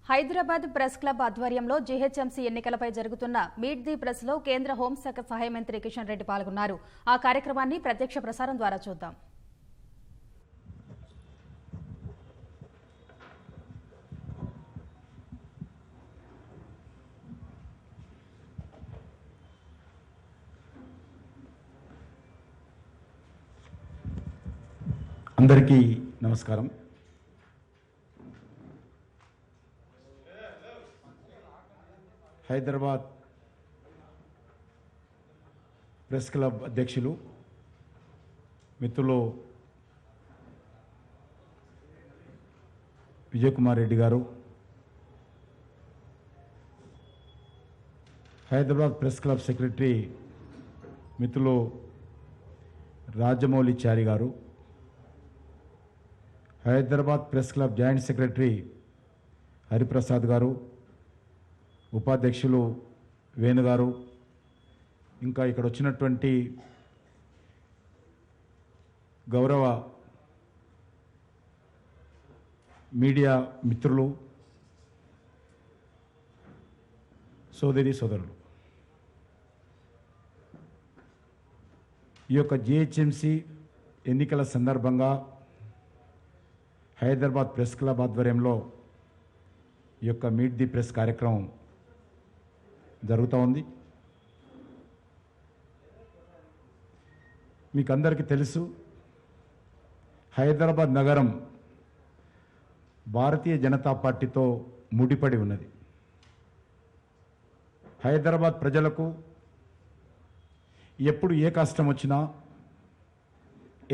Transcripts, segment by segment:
Hyderabad press club ఆధ్వర్యంలో GHMC ఎన్నికలపై జరుగుతున్న మీట్ ది ప్రెస్ లో కేంద్ర హోంశాఖ సహాయ మంత్రి కిషన్ రెడ్డి పాల్గొన్నారు. ఆ కార్యక్రమాన్ని ప్రత్యక్ష ప్రసారం ద్వారా చూద్దాం. అందరికీ నమస్కారం. హైదరాబాద్ ప్రెస్ క్లబ్ అధ్యక్షులు మిత్రులు విజయ్ కుమార్ రెడ్డి గారు, హైదరాబాద్ ప్రెస్ క్లబ్ సెక్రటరీ మిత్రులు రాజమౌళి చారి గారు, Hyderabad press club joint secretary Hariprasad గారు, ఉపాధ్యక్షులు వేణుగారు, ఇంకా ఇక్కడ వచ్చినటువంటి గౌరవ మీడియా మిత్రులు, సోదరి సోదరులు, ఈ యొక్క జిహెచ్ఎంసీ ఎన్నికల సందర్భంగా హైదరాబాద్ ప్రెస్ క్లబ్ ఆధ్వర్యంలో ఈ యొక్క మీట్ ది ప్రెస్ కార్యక్రమం జరుగుతూ ఉంది. మీకు అందరికీ తెలుసు, హైదరాబాద్ నగరం భారతీయ జనతా పార్టీతో ముడిపడి ఉన్నది. హైదరాబాద్ ప్రజలకు ఎప్పుడు ఏ కష్టం వచ్చినా,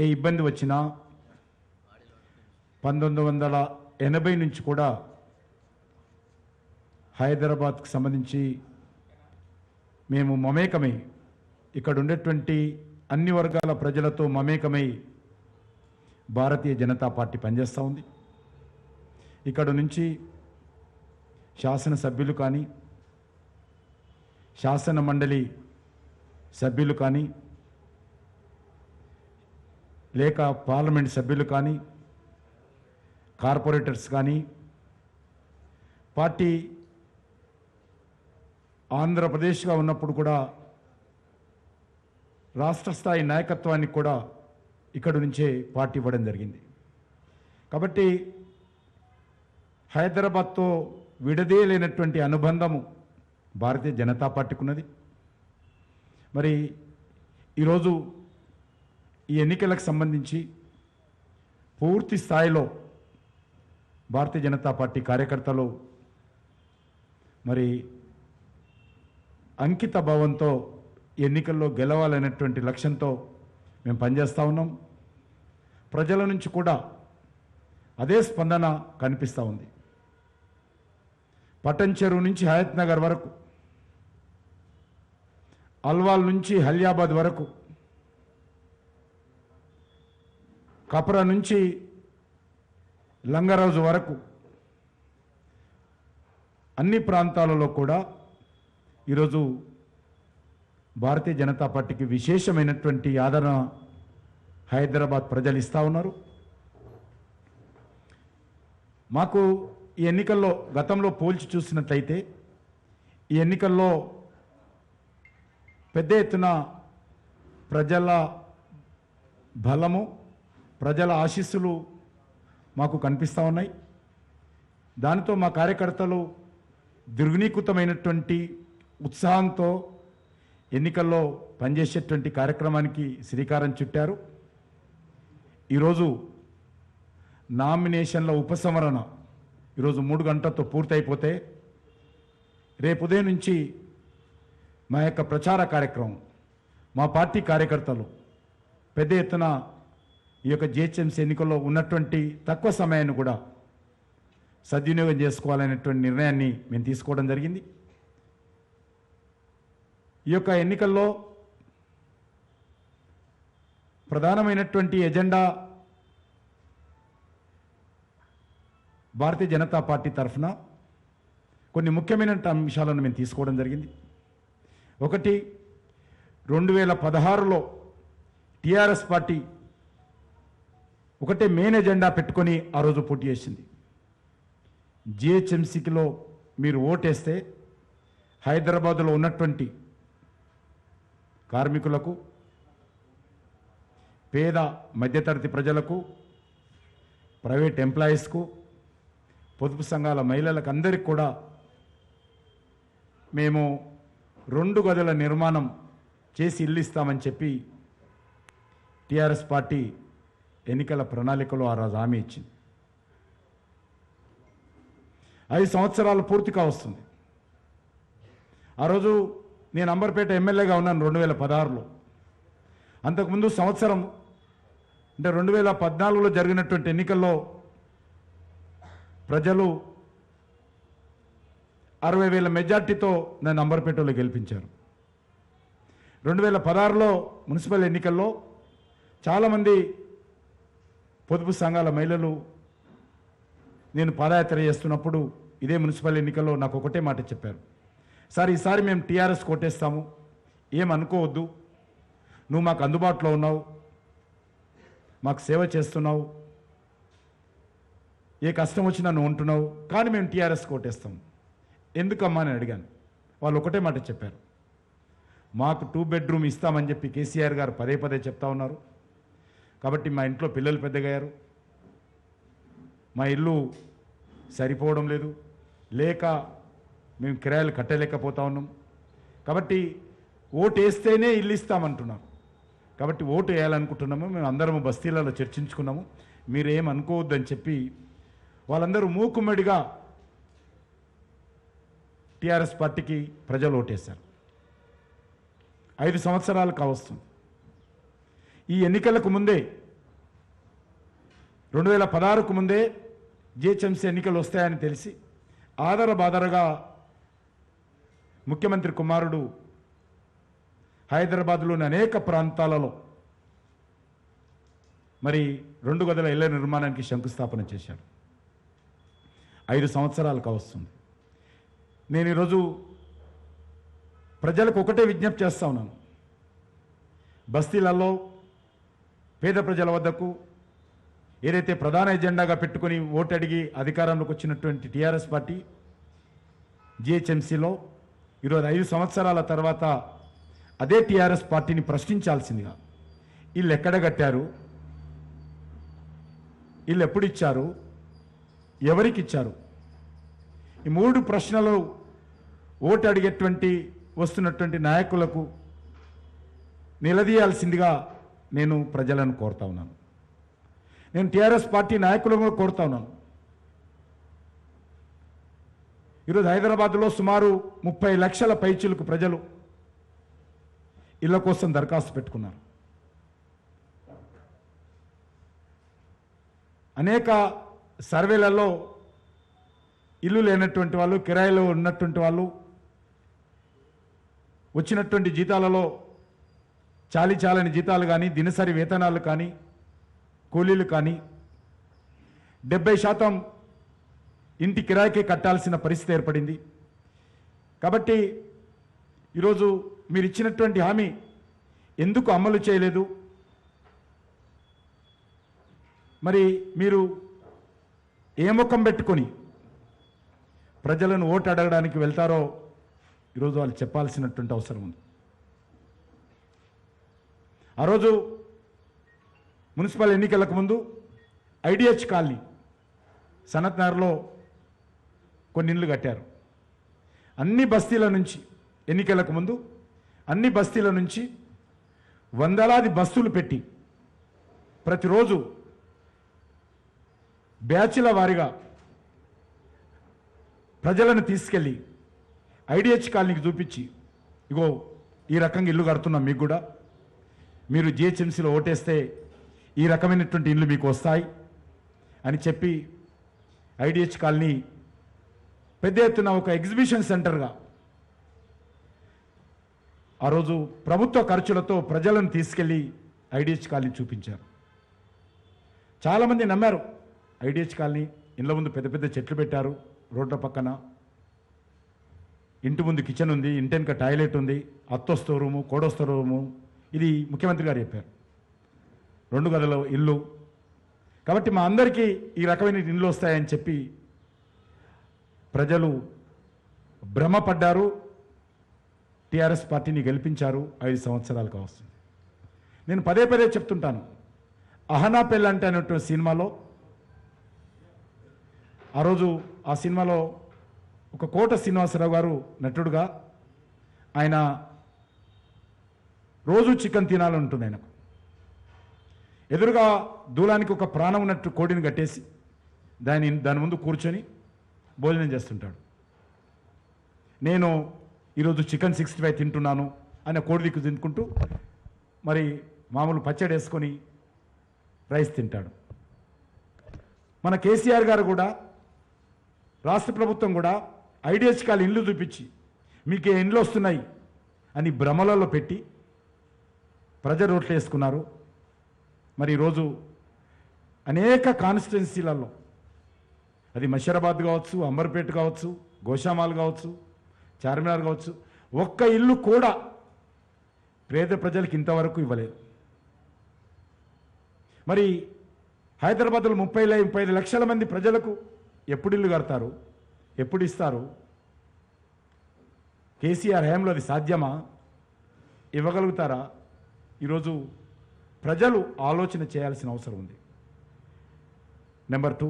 ఏ ఇబ్బంది వచ్చినా 1980 నుంచి కూడా హైదరాబాద్కు సంబంధించి మేము మమేకమై, ఇక్కడ ఉండేటువంటి అన్ని వర్గాల ప్రజలతో మమేకమై భారతీయ జనతా పార్టీ పనిచేస్తూ ఉంది. ఇక్కడ నుంచి శాసనసభ్యులు కానీ, శాసన మండలి సభ్యులు కానీ, లేక పార్లమెంట్ సభ్యులు కానీ, కార్పొరేటర్స్ కానీ, పార్టీ ఆంధ్రప్రదేశ్గా ఉన్నప్పుడు కూడా రాష్ట్ర స్థాయి నాయకత్వానికి కూడా ఇక్కడి నుంచే పార్టీ ఇవ్వడం జరిగింది. కాబట్టి హైదరాబాద్తో విడదీయలేనటువంటి అనుబంధము భారతీయ జనతా పార్టీకి ఉన్నది. మరి ఈరోజు ఈ ఎన్నికలకు సంబంధించి పూర్తి స్థాయిలో భారతీయ జనతా పార్టీ కార్యకర్తలు మరి అంకిత భావంతో ఎన్నికల్లో గెలవాలనేటువంటి లక్ష్యంతో మేము పనిచేస్తూ ఉన్నాం. ప్రజల నుంచి కూడా అదే స్పందన కనిపిస్తూ ఉంది. పటన్ చెరువు నుంచి హయత్ నగర్ వరకు, అల్వాల్ నుంచి హల్యాబాద్ వరకు, కప్రా నుంచి లంగరాజు వరకు అన్ని ప్రాంతాలలో కూడా ఈరోజు భారతీయ జనతా పార్టీకి విశేషమైనటువంటి ఆదరణ హైదరాబాద్ ప్రజలు ఇస్తూ ఉన్నారు. మాకు ఈ ఎన్నికల్లో గతంలో పోల్చి చూసినట్లయితే ఈ ఎన్నికల్లో పెద్ద ఎత్తున ప్రజల బలము, ప్రజల ఆశీస్సులు మాకు కనిపిస్తూ ఉన్నాయి. దానితో మా కార్యకర్తలు ద్విగుణీకృతమైనటువంటి ఉత్సాహంతో ఎన్నికల్లో పనిచేసేటువంటి కార్యక్రమానికి శ్రీకారం చుట్టారు. ఈరోజు నామినేషన్ల ఉపసంహరణ ఈరోజు 3 గంటలతో పూర్తయిపోతే రేపు ఉదయం నుంచి మా యొక్క ప్రచార కార్యక్రమం, మా పార్టీ కార్యకర్తలు పెద్ద ఎత్తున ఈ యొక్క జిహెచ్ఎంసీ ఎన్నికల్లో ఉన్నటువంటి తక్కువ సమయాన్ని కూడా సద్వినియోగం చేసుకోవాలనేటువంటి నిర్ణయాన్ని మేము తీసుకోవడం జరిగింది. ఈ యొక్క ఎన్నికల్లో ప్రధానమైనటువంటి ఎజెండా భారతీయ జనతా పార్టీ తరఫున కొన్ని ముఖ్యమైన అంశాలను మేము తీసుకోవడం జరిగింది. ఒకటి, 2016లో టీఆర్ఎస్ పార్టీ ఒకటే మెయిన్ ఎజెండా పెట్టుకొని ఆ రోజు పోటీ చేసింది. జిహెచ్ఎంసీలో మీరు ఓటేస్తే హైదరాబాదులో ఉన్నటువంటి కార్మికులకు, పేద మధ్యతరగతి ప్రజలకు, ప్రైవేట్ ఎంప్లాయీస్కు, పొదుపు సంఘాల మహిళలకు అందరికీ కూడా మేము 2 గదుల నిర్మాణం చేసి ఇల్లు ఇస్తామని చెప్పి టీఆర్ఎస్ పార్టీ ఎన్నికల ప్రణాళికలో ఆ రోజు హామీ ఇచ్చింది. 5 సంవత్సరాలు పూర్తిగా వస్తుంది. ఆ రోజు నేను అంబర్పేట ఎమ్మెల్యేగా ఉన్నాను 2016లో. అంతకుముందు సంవత్సరం అంటే 2014లో జరిగినటువంటి ఎన్నికల్లో ప్రజలు 60,000 మెజార్టీతో నన్ను అంబర్పేటలో గెలిపించారు. 2016లో మున్సిపల్ ఎన్నికల్లో చాలామంది పొదుపు సంఘాల మహిళలు నేను పాదయాత్ర చేస్తున్నప్పుడు ఇదే మున్సిపల్ ఎన్నికల్లో నాకు ఒకటే మాట చెప్పారు, సార్ ఈసారి మేము టీఆర్ఎస్ కోటేస్తాము, ఏమనుకోవద్దు, నువ్వు మాకు అందుబాటులో ఉన్నావు, మాకు సేవ చేస్తున్నావు, ఏ కష్టం వచ్చినా నువ్వు ఉంటున్నావు, కానీ మేము టీఆర్ఎస్ కోటేస్తాం. ఎందుకమ్మా అని అడిగాను. వాళ్ళు ఒకటే మాట చెప్పారు, మాకు 2 బెడ్రూమ్ ఇస్తామని చెప్పి కేసీఆర్ గారు పదే పదే చెప్తా ఉన్నారు. కాబట్టి మా ఇంట్లో పిల్లలు పెద్దగయ్యారు, మా ఇల్లు సరిపోవడం లేదు, లేక మేము కిరాయిలు కట్టలేకపోతా ఉన్నాం. కాబట్టి ఓటు వేస్తేనే ఇల్లు ఇస్తామంటున్నాం. కాబట్టి ఓటు వేయాలనుకుంటున్నాము, మేము అందరము బస్తీలలో చర్చించుకున్నాము, మీరేం అనుకోవద్దని చెప్పి వాళ్ళందరూ మూకుమ్మడిగా టీఆర్ఎస్ పార్టీకి ప్రజలు ఓటేశారు. 5 సంవత్సరాలు కావస్తుంది. ఈ ఎన్నికలకు ముందే 2016కు ముందే జిహెచ్ఎంసీ ఎన్నికలు వస్తాయని తెలిసి ఆదరబాదరగా ముఖ్యమంత్రి కుమారుడు హైదరాబాద్లోని అనేక ప్రాంతాలలో మరి 2 గదుల ఇళ్ల నిర్మాణానికి శంకుస్థాపన చేశారు. 5 సంవత్సరాలు కావస్తుంది. నేను ఈరోజు ప్రజలకు ఒకటే విజ్ఞప్తి చేస్తా ఉన్నాను, బస్తీలలో పేద ప్రజల వద్దకు ఏదైతే ప్రధాన ఎజెండాగా పెట్టుకుని ఓటు అడిగి అధికారంలోకి వచ్చినటువంటి టీఆర్ఎస్ పార్టీ జిహెచ్ఎంసీలో ఈరోజు 5 సంవత్సరాల తర్వాత అదే టీఆర్ఎస్ పార్టీని ప్రశ్నించాల్సిందిగా, వీళ్ళు ఎక్కడ కట్టారు, వీళ్ళు ఎప్పుడు ఇచ్చారు, ఎవరికి ఇచ్చారు, ఈ 3 ప్రశ్నలు ఓటు అడిగేటువంటి వస్తున్నటువంటి నాయకులకు నిలదీయాల్సిందిగా నేను ప్రజలను కోరుతా ఉన్నాను. నేను టీఆర్ఎస్ పార్టీ నాయకులను కూడా కోరుతా ఉన్నాను. ఈరోజు హైదరాబాద్లో సుమారు 30 లక్షల పైచిలకు ప్రజలు ఇళ్ల కోసం దరఖాస్తు పెట్టుకున్నారు. అనేక సర్వేలలో ఇల్లు లేనటువంటి వాళ్ళు, కిరాయిలో ఉన్నటువంటి వాళ్ళు వచ్చినటువంటి జీతాలలో చాలని జీతాలు కానీ, దినసరి వేతనాలు కానీ, కూలీలు కానీ 70% ఇంటి కిరాయికే కట్టాల్సిన పరిస్థితి ఏర్పడింది. కాబట్టి ఈరోజు మీరు ఇచ్చినటువంటి హామీ ఎందుకు అమలు చేయలేదు, మరి మీరు ఏ ముఖం పెట్టుకొని ప్రజలను ఓటు అడగడానికి వెళ్తారో ఈరోజు వాళ్ళు చెప్పాల్సినటువంటి అవసరం ఉంది. ఆ రోజు మున్సిపల్ ఎన్నికలకు ముందు ఐడిహెచ్ కాలనీ సనత్ నగర్లో కొన్ని ఇళ్ళు కట్టారు. అన్ని బస్తీల నుంచి ఎన్నికలకు ముందు అన్ని బస్తీల నుంచి వందలాది బస్సులు పెట్టి ప్రతిరోజు బ్యాచ్ల వారీగా ప్రజలను తీసుకెళ్ళి ఐడిహెచ్ కాలనీకి చూపించి, ఇగో ఈ రకంగా ఇల్లు కడుతున్నాం, మీకు కూడా మీరు జిహెచ్ఎంసీలో ఓటేస్తే ఈ రకమైనటువంటి ఇల్లు మీకు వస్తాయి అని చెప్పి ఐడిహెచ్ కాలనీ పెద్ద ఎత్తున ఒక ఎగ్జిబిషన్ సెంటర్గా ఆ రోజు ప్రభుత్వ ఖర్చులతో ప్రజలను తీసుకెళ్ళి ఐడిహెచ్ కాలనీ చూపించారు. చాలామంది నమ్మారు. ఐడిహెచ్ కాలనీ ఇండ్ల ముందు పెద్ద పెద్ద చెట్లు పెట్టారు, రోడ్ల పక్కన ఇంటి ముందు కిచెన్ ఉంది, ఇంటెనక టాయిలెట్ ఉంది, అత్తొస్తో రూము, కోడొస్తో రూము, ఇది ముఖ్యమంత్రి గారు చెప్పారు, 2 గదుల ఇల్లు. కాబట్టి మా అందరికీ ఈ రకమైన ఇల్లు వస్తాయని చెప్పి ప్రజలు భ్రమపడ్డారు, టీఆర్ఎస్ పార్టీని గెలిపించారు. 5 సంవత్సరాలు కావస్తుంది. నేను పదే పదే చెప్తుంటాను, అహనా పెళ్ళంటే అనేటువంటి సినిమాలో ఆ రోజు ఆ సినిమాలో ఒక కోట శ్రీనివాసరావు గారు నటుడుగా ఆయన రోజు చికెన్ తినాలని ఉంటుంది. ఆయనకు ఎదురుగా దూలానికి ఒక ప్రాణం ఉన్నట్టు కోడిని కట్టేసి దాని ముందు కూర్చొని భోజనం చేస్తుంటాడు. నేను ఈరోజు చికెన్ 65 తింటున్నాను అని కోడి దిక్కు తినుకుంటూ మరి మామూలు పచ్చడి వేసుకొని రైస్ తింటాడు. మన కేసీఆర్ గారు కూడా, రాష్ట్ర ప్రభుత్వం కూడా ఐడియాస్ కాలు ఇండ్లు చూపించి మీకు ఏ ఇండ్లు వస్తున్నాయి అని భ్రమలలో పెట్టి ప్రజలు ఓట్లు వేసుకున్నారు. మరి ఈరోజు అనేక కాన్స్టిట్యున్సీలలో, అది మషీరాబాద్ కావచ్చు, అంబర్పేట కావచ్చు, గోషామాల్ కావచ్చు, చార్మినార్ కావచ్చు, ఒక్క ఇల్లు కూడా పేద ప్రజలకు ఇంతవరకు ఇవ్వలేదు. మరి హైదరాబాద్లో 35 లక్షల మంది ప్రజలకు ఎప్పుడు ఇల్లు కడతారు, ఎప్పుడు ఇస్తారు? కేసీఆర్ హయాంలో అది సాధ్యమా? ఇవ్వగలుగుతారా? ఈరోజు ప్రజలు ఆలోచన చేయాల్సిన అవసరం ఉంది. నెంబర్ 2,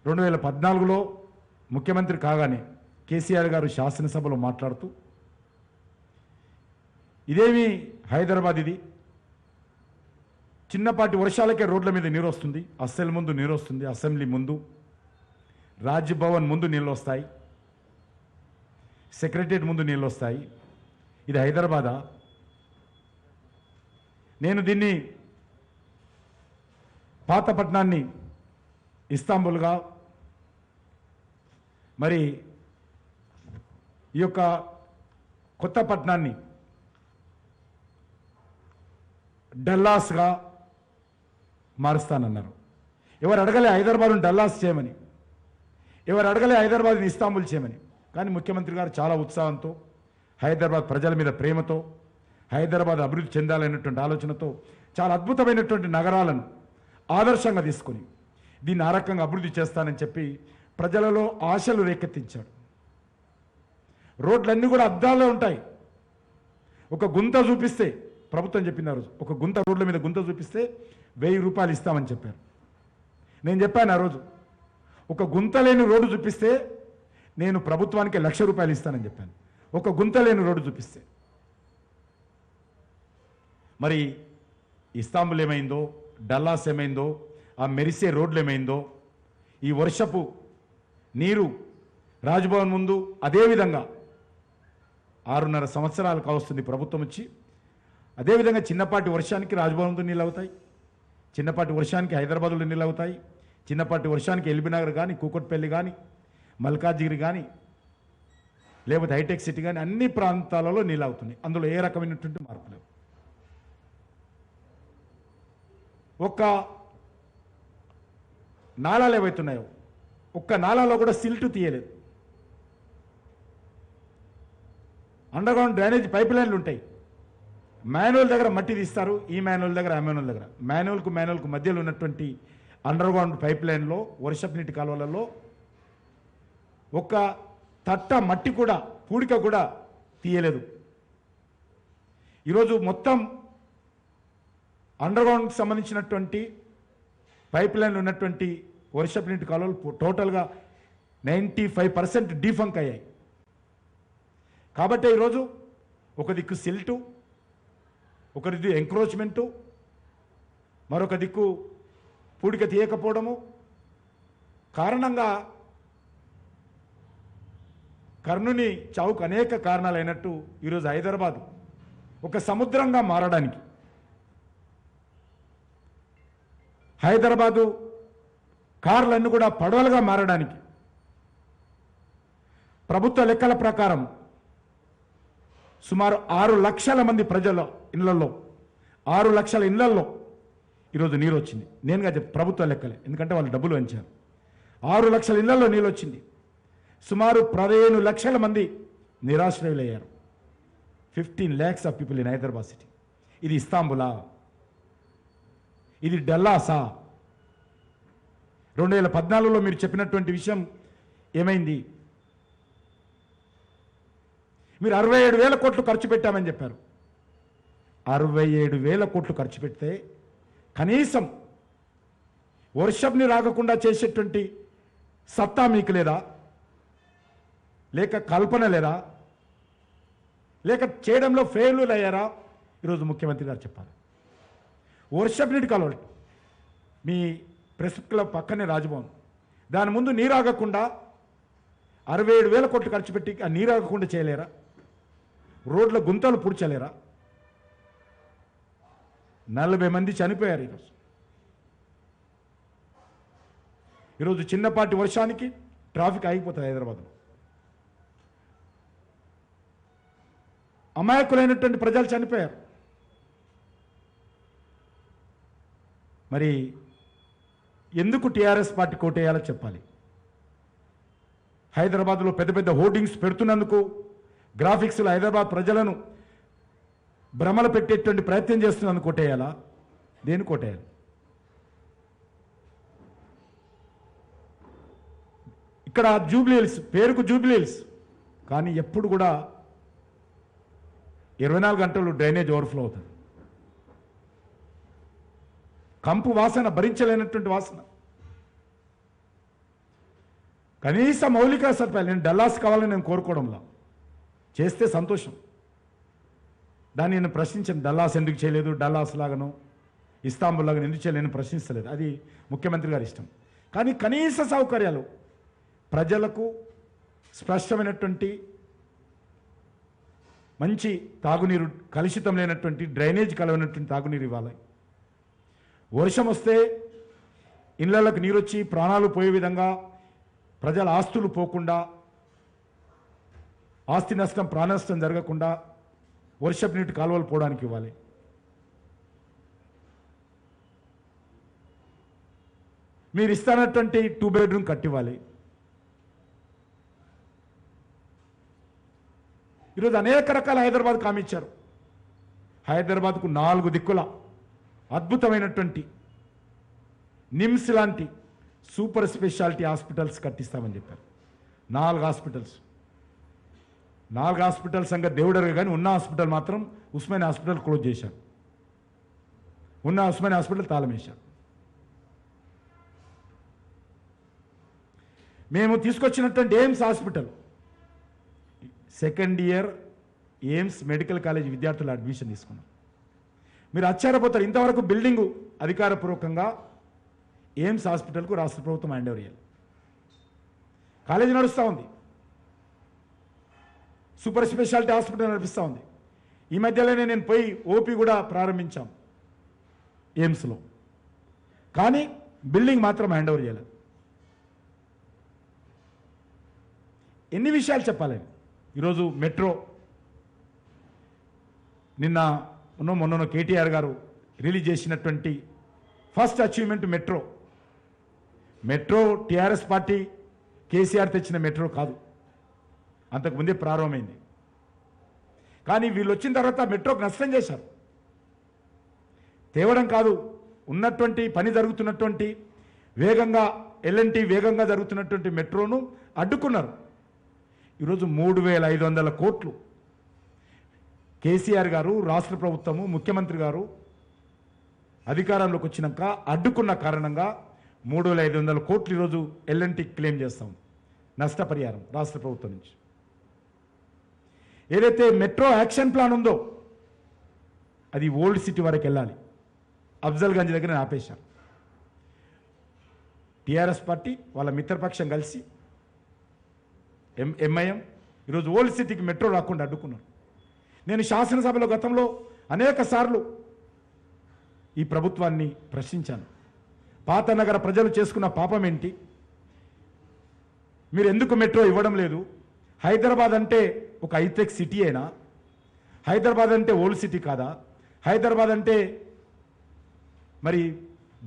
2014లో ముఖ్యమంత్రి కాగానే కేసీఆర్ గారు శాసనసభలో మాట్లాడుతూ, ఇదేమి హైదరాబాద్, ఇది చిన్నపాటి వర్షాలకే రోడ్ల మీద నీరు వస్తుంది, అసెంబ్లీ ముందు నీరు వస్తుంది, అసెంబ్లీ ముందు, రాజ్భవన్ ముందు నీళ్ళు వస్తాయి, సెక్రటరియట్ ముందు నీళ్ళు వస్తాయి, ఇది హైదరాబాదా? నేను దీన్ని పాతపట్నాన్ని ఇస్తాంబుల్గా, మరి ఈ యొక్క కొత్తపట్నాన్ని డల్లాస్గా మారుస్తానన్నారు. ఎవరు అడగలే హైదరాబాద్ను డల్లాస్ చేయమని, ఎవరు అడగలే హైదరాబాద్ని ఇస్తాంబుల్ చేయమని. కానీ ముఖ్యమంత్రి గారు చాలా ఉత్సాహంతో, హైదరాబాద్ ప్రజల మీద ప్రేమతో, హైదరాబాద్ అభివృద్ధి చెందాలనేటువంటి ఆలోచనతో చాలా అద్భుతమైనటువంటి నగరాలను ఆదర్శంగా తీసుకొని దీన్ని ఆ రకంగా అభివృద్ధి చేస్తానని చెప్పి ప్రజలలో ఆశలు రేకెత్తించాడు. రోడ్లన్నీ కూడా అద్దాల్లో ఉంటాయి. ఒక గుంత చూపిస్తే, ప్రభుత్వం చెప్పిన రోజు ఒక గుంత, రోడ్ల మీద గుంత చూపిస్తే 1000 రూపాయలు ఇస్తామని చెప్పారు. నేను చెప్పాను ఆ రోజు, ఒక గుంత లేని రోడ్డు చూపిస్తే నేను ప్రభుత్వానికి 1,00,000 రూపాయలు ఇస్తానని చెప్పాను. ఒక గుంత లేని రోడ్డు చూపిస్తే. మరి ఇస్తాంబుల్ ఏమైందో, డల్లాస్ ఏమైందో, ఆ మెరిసే రోడ్లు ఏమైందో, ఈ వర్షపు నీరు రాజ్భవన్ ముందు అదేవిధంగా 6.5 సంవత్సరాలు కావస్తుంది ప్రభుత్వం వచ్చి. అదేవిధంగా చిన్నపాటి వర్షానికి రాజ్భవన్ ముందు నీళ్ళు అవుతాయి, చిన్నపాటి వర్షానికి హైదరాబాద్లో నీళ్ళు అవుతాయి, చిన్నపాటి వర్షానికి ఎల్బీనగర్ కానీ, కూకట్పల్లి కానీ, మల్కాజ్గిరి కానీ, లేకపోతే హైటెక్ సిటీ కానీ, అన్ని ప్రాంతాలలో నీళ్ళు అవుతున్నాయి. అందులో ఏ రకమైనటువంటి మార్పు లేవు. ఒక్క నాళాలు ఏవైతున్నాయో, ఒక్క నాళాలో కూడా సిల్ట్ తీయలేదు. అండర్గ్రౌండ్ డ్రైనేజ్ పైప్ లైన్లు ఉంటాయి. మాన్యువల్ దగ్గర మట్టి తీస్తారు, ఈ మాన్యువల్ దగ్గర, ఆ మాన్యువల్ దగ్గర. మాన్యువల్కు మధ్యలో ఉన్నటువంటి అండర్గ్రౌండ్ పైప్ లైన్లో, వర్షపు నీటి కాలువలలో ఒక్క తట్ట మట్టి కూడా, పూడిక కూడా తీయలేదు. ఈరోజు మొత్తం అండర్గ్రౌండ్కి సంబంధించినటువంటి పైప్ లైన్లు ఉన్నటువంటి వర్షపు నీటి కాలువలు టోటల్గా 95% డీఫంక్ అయ్యాయి. కాబట్టి ఈరోజు ఒక దిక్కు సిల్టు, ఒక దిక్కు ఎంక్రోచ్మెంటు, మరొక దిక్కు పూడిక తీయకపోవడము కారణంగా కర్ణుని చావుకు అనేక కారణాలైనట్టు ఈరోజు హైదరాబాద్ ఒక సముద్రంగా మారడానికి, హైదరాబాదు కార్లన్నీ కూడా పడవలుగా మారడానికి ప్రభుత్వ లెక్కల ప్రకారం సుమారు 6 లక్షల మంది ప్రజల ఇళ్లలో, 6 లక్షల ఇళ్లలో ఈరోజు నీరు వచ్చింది. నేనుగా ప్రభుత్వ లెక్కలే, ఎందుకంటే వాళ్ళు డబ్బులు వంచారు. 6 లక్షల ఇళ్లలో నీళ్ళు వచ్చింది. సుమారు 15 లక్షల మంది నిరాశ్రయులయ్యారు. 15 lakhs of people in Hyderabad city. ఇది ఇస్తాంబులా? ఇది డల్లాసా? 2014లో మీరు చెప్పినటువంటి విషయం ఏమైంది? మీరు 67,000 కోట్లు ఖర్చు పెట్టామని చెప్పారు. 67,000 కోట్లు ఖర్చు పెడితే కనీసం వర్షంని రాగకుండా చేసేటువంటి సత్తా మీకు లేదా? లేక కల్పన లేదా? లేక చేయడంలో ఫెయిల్యూర్ అయ్యారా? ఈరోజు ముఖ్యమంత్రి గారు చెప్పాలి. వర్షపు నీటి కాలువలు, మీ ప్రెస్ క్లబ్ పక్కనే రాజ్భవన్, దాని ముందు నీరు ఆగకుండా 67,000 కోట్లు ఖర్చు పెట్టి ఆ నీరు ఆగకుండా చేయలేరా? రోడ్ల గుంతలు పూడ్చలేరా? 40 మంది చనిపోయారు ఈరోజు చిన్నపాటి వర్షానికి ట్రాఫిక్ ఆగిపోతుంది హైదరాబాద్లో. అమాయకులైనటువంటి ప్రజలు చనిపోయారు. మరి ఎందుకు టీఆర్ఎస్ పార్టీ కోటేయాలో చెప్పాలి. హైదరాబాద్లో పెద్ద పెద్ద హోర్డింగ్స్ పెడుతున్నందుకు, గ్రాఫిక్స్లో హైదరాబాద్ ప్రజలను భ్రమలు పెట్టేటువంటి ప్రయత్నం చేస్తున్నందుకు కోటేయాలా? దేని కోటేయాలి? ఇక్కడ జూబ్లీహిల్స్, పేరుకు జూబ్లీహిల్స్, కానీ ఎప్పుడు కూడా 24 గంటలు డ్రైనేజ్ ఓవర్ఫ్లో అవుతుంది. కంపు వాసన, భరించలేనటువంటి వాసన. కనీస మౌలిక సదుపాయాలు, నేను డల్లాస్ కావాలని నేను కోరుకోవడంలో, చేస్తే సంతోషం. దాన్ని నేను ప్రశ్నించాను. డల్లాస్ ఎందుకు చేయలేదు, డల్లాస్ లాగాను ఇస్తాంబుల్ లాగా ఎందుకు చేయలేని ప్రశ్నిస్తలేదు. అది ముఖ్యమంత్రి గారి ఇష్టం. కానీ కనీస సౌకర్యాలు ప్రజలకు, స్పష్టమైనటువంటి మంచి తాగునీరు, కలుషితం లేనటువంటి డ్రైనేజ్ కలవనటువంటి తాగునీరు ఇవ్వాలి. వర్షం వస్తే ఇళ్లలకు నీరు వచ్చి ప్రాణాలు పోయే విధంగా, ప్రజల ఆస్తులు పోకుండా, ఆస్తి నష్టం, ప్రాణ నష్టం జరగకుండా వర్షపు నీటి కాలువలు పోవడానికి ఇవ్వాలి. మీరు ఇస్తానటువంటి 2 బెడ్రూమ్ కట్టివ్వాలి. ఈరోజు అనేక రకాల హైదరాబాద్కు హామీ ఇచ్చారు. హైదరాబాద్కు 4 దిక్కుల అద్భుతమైనటువంటి నిమ్స్ లాంటి సూపర్ స్పెషాలిటీ హాస్పిటల్స్ కట్టిస్తామని చెప్పారు. 4 హాస్పిటల్స్. 4 హాస్పిటల్స్ సంగతి దేవుడరు, కానీ ఉన్న హాస్పిటల్ మాత్రం ఉస్మానియా హాస్పిటల్ క్లోజ్ చేశారు. ఉన్న ఉస్మానియా హాస్పిటల్ తాళం వేశారు. మేము తీసుకొచ్చినటువంటి AIIMS hospital, second year AIIMS medical college విద్యార్థులు అడ్మిషన్ తీసుకున్నాం. మీరు ఆశ్చర్యపోతారు, ఇంతవరకు బిల్డింగు అధికారపూర్వకంగా ఎయిమ్స్ హాస్పిటల్కు రాష్ట్ర ప్రభుత్వం హ్యాండ్ ఓవర్ చేయాలి. కాలేజీ నడుస్తూ ఉంది, సూపర్ స్పెషాలిటీ హాస్పిటల్ నడిపిస్తూ ఉంది. ఈ మధ్యలోనే నేను పోయి ఓపీ కూడా ప్రారంభించాం ఎయిమ్స్లో, కానీ బిల్డింగ్ మాత్రం హ్యాండ్ ఓవర్ చేయాలి. ఎన్ని విషయాలు చెప్పాలి. ఈరోజు మెట్రో, మొన్న కేటీఆర్ గారు రిలీజ్ చేసినటువంటి first achievement metro. Metro TRS party KCR తెచ్చిన మెట్రో కాదు, అంతకుముందే ప్రారంభమైంది. కానీ వీళ్ళు వచ్చిన తర్వాత మెట్రోకి నష్టం చేశారు. తేవడం కాదు, ఉన్నటువంటి పని జరుగుతున్నటువంటి వేగంగా, ఎల్ఎన్టీ వేగంగా జరుగుతున్నటువంటి మెట్రోను అడ్డుకున్నారు. ఈరోజు 3,500 కోట్లు కేసీఆర్ గారు, రాష్ట్ర ప్రభుత్వము, ముఖ్యమంత్రి గారు అధికారంలోకి వచ్చినాక అడ్డుకున్న కారణంగా 3,500 కోట్లు ఈరోజు ఎల్ఎన్టీ క్లెయిమ్ చేస్తాం నష్టపరిహారం రాష్ట్ర ప్రభుత్వం నుంచి. ఏదైతే మెట్రో యాక్షన్ ప్లాన్ ఉందో అది ఓల్డ్ సిటీ వరకు వెళ్ళాలి. అఫ్జల్గంజ్ దగ్గర ఆపేశారు. టీఆర్ఎస్ పార్టీ వాళ్ళ మిత్రపక్షం కలిసి ఎంఐఎం ఈరోజు ఓల్డ్ సిటీకి మెట్రో రాకుండా అడ్డుకున్నారు. నేను శాసనసభలో గతంలో అనేక సార్లు ఈ ప్రభుత్వాన్ని ప్రశ్నించాను. పాత నగర ప్రజలు చేసుకున్న పాపం ఏంటి? మీరు ఎందుకు మెట్రో ఇవ్వడం లేదు? హైదరాబాద్ అంటే ఒక హైటెక్ సిటీ అయినా? హైదరాబాద్ అంటే ఓల్డ్ సిటీ కాదా? హైదరాబాద్ అంటే మరి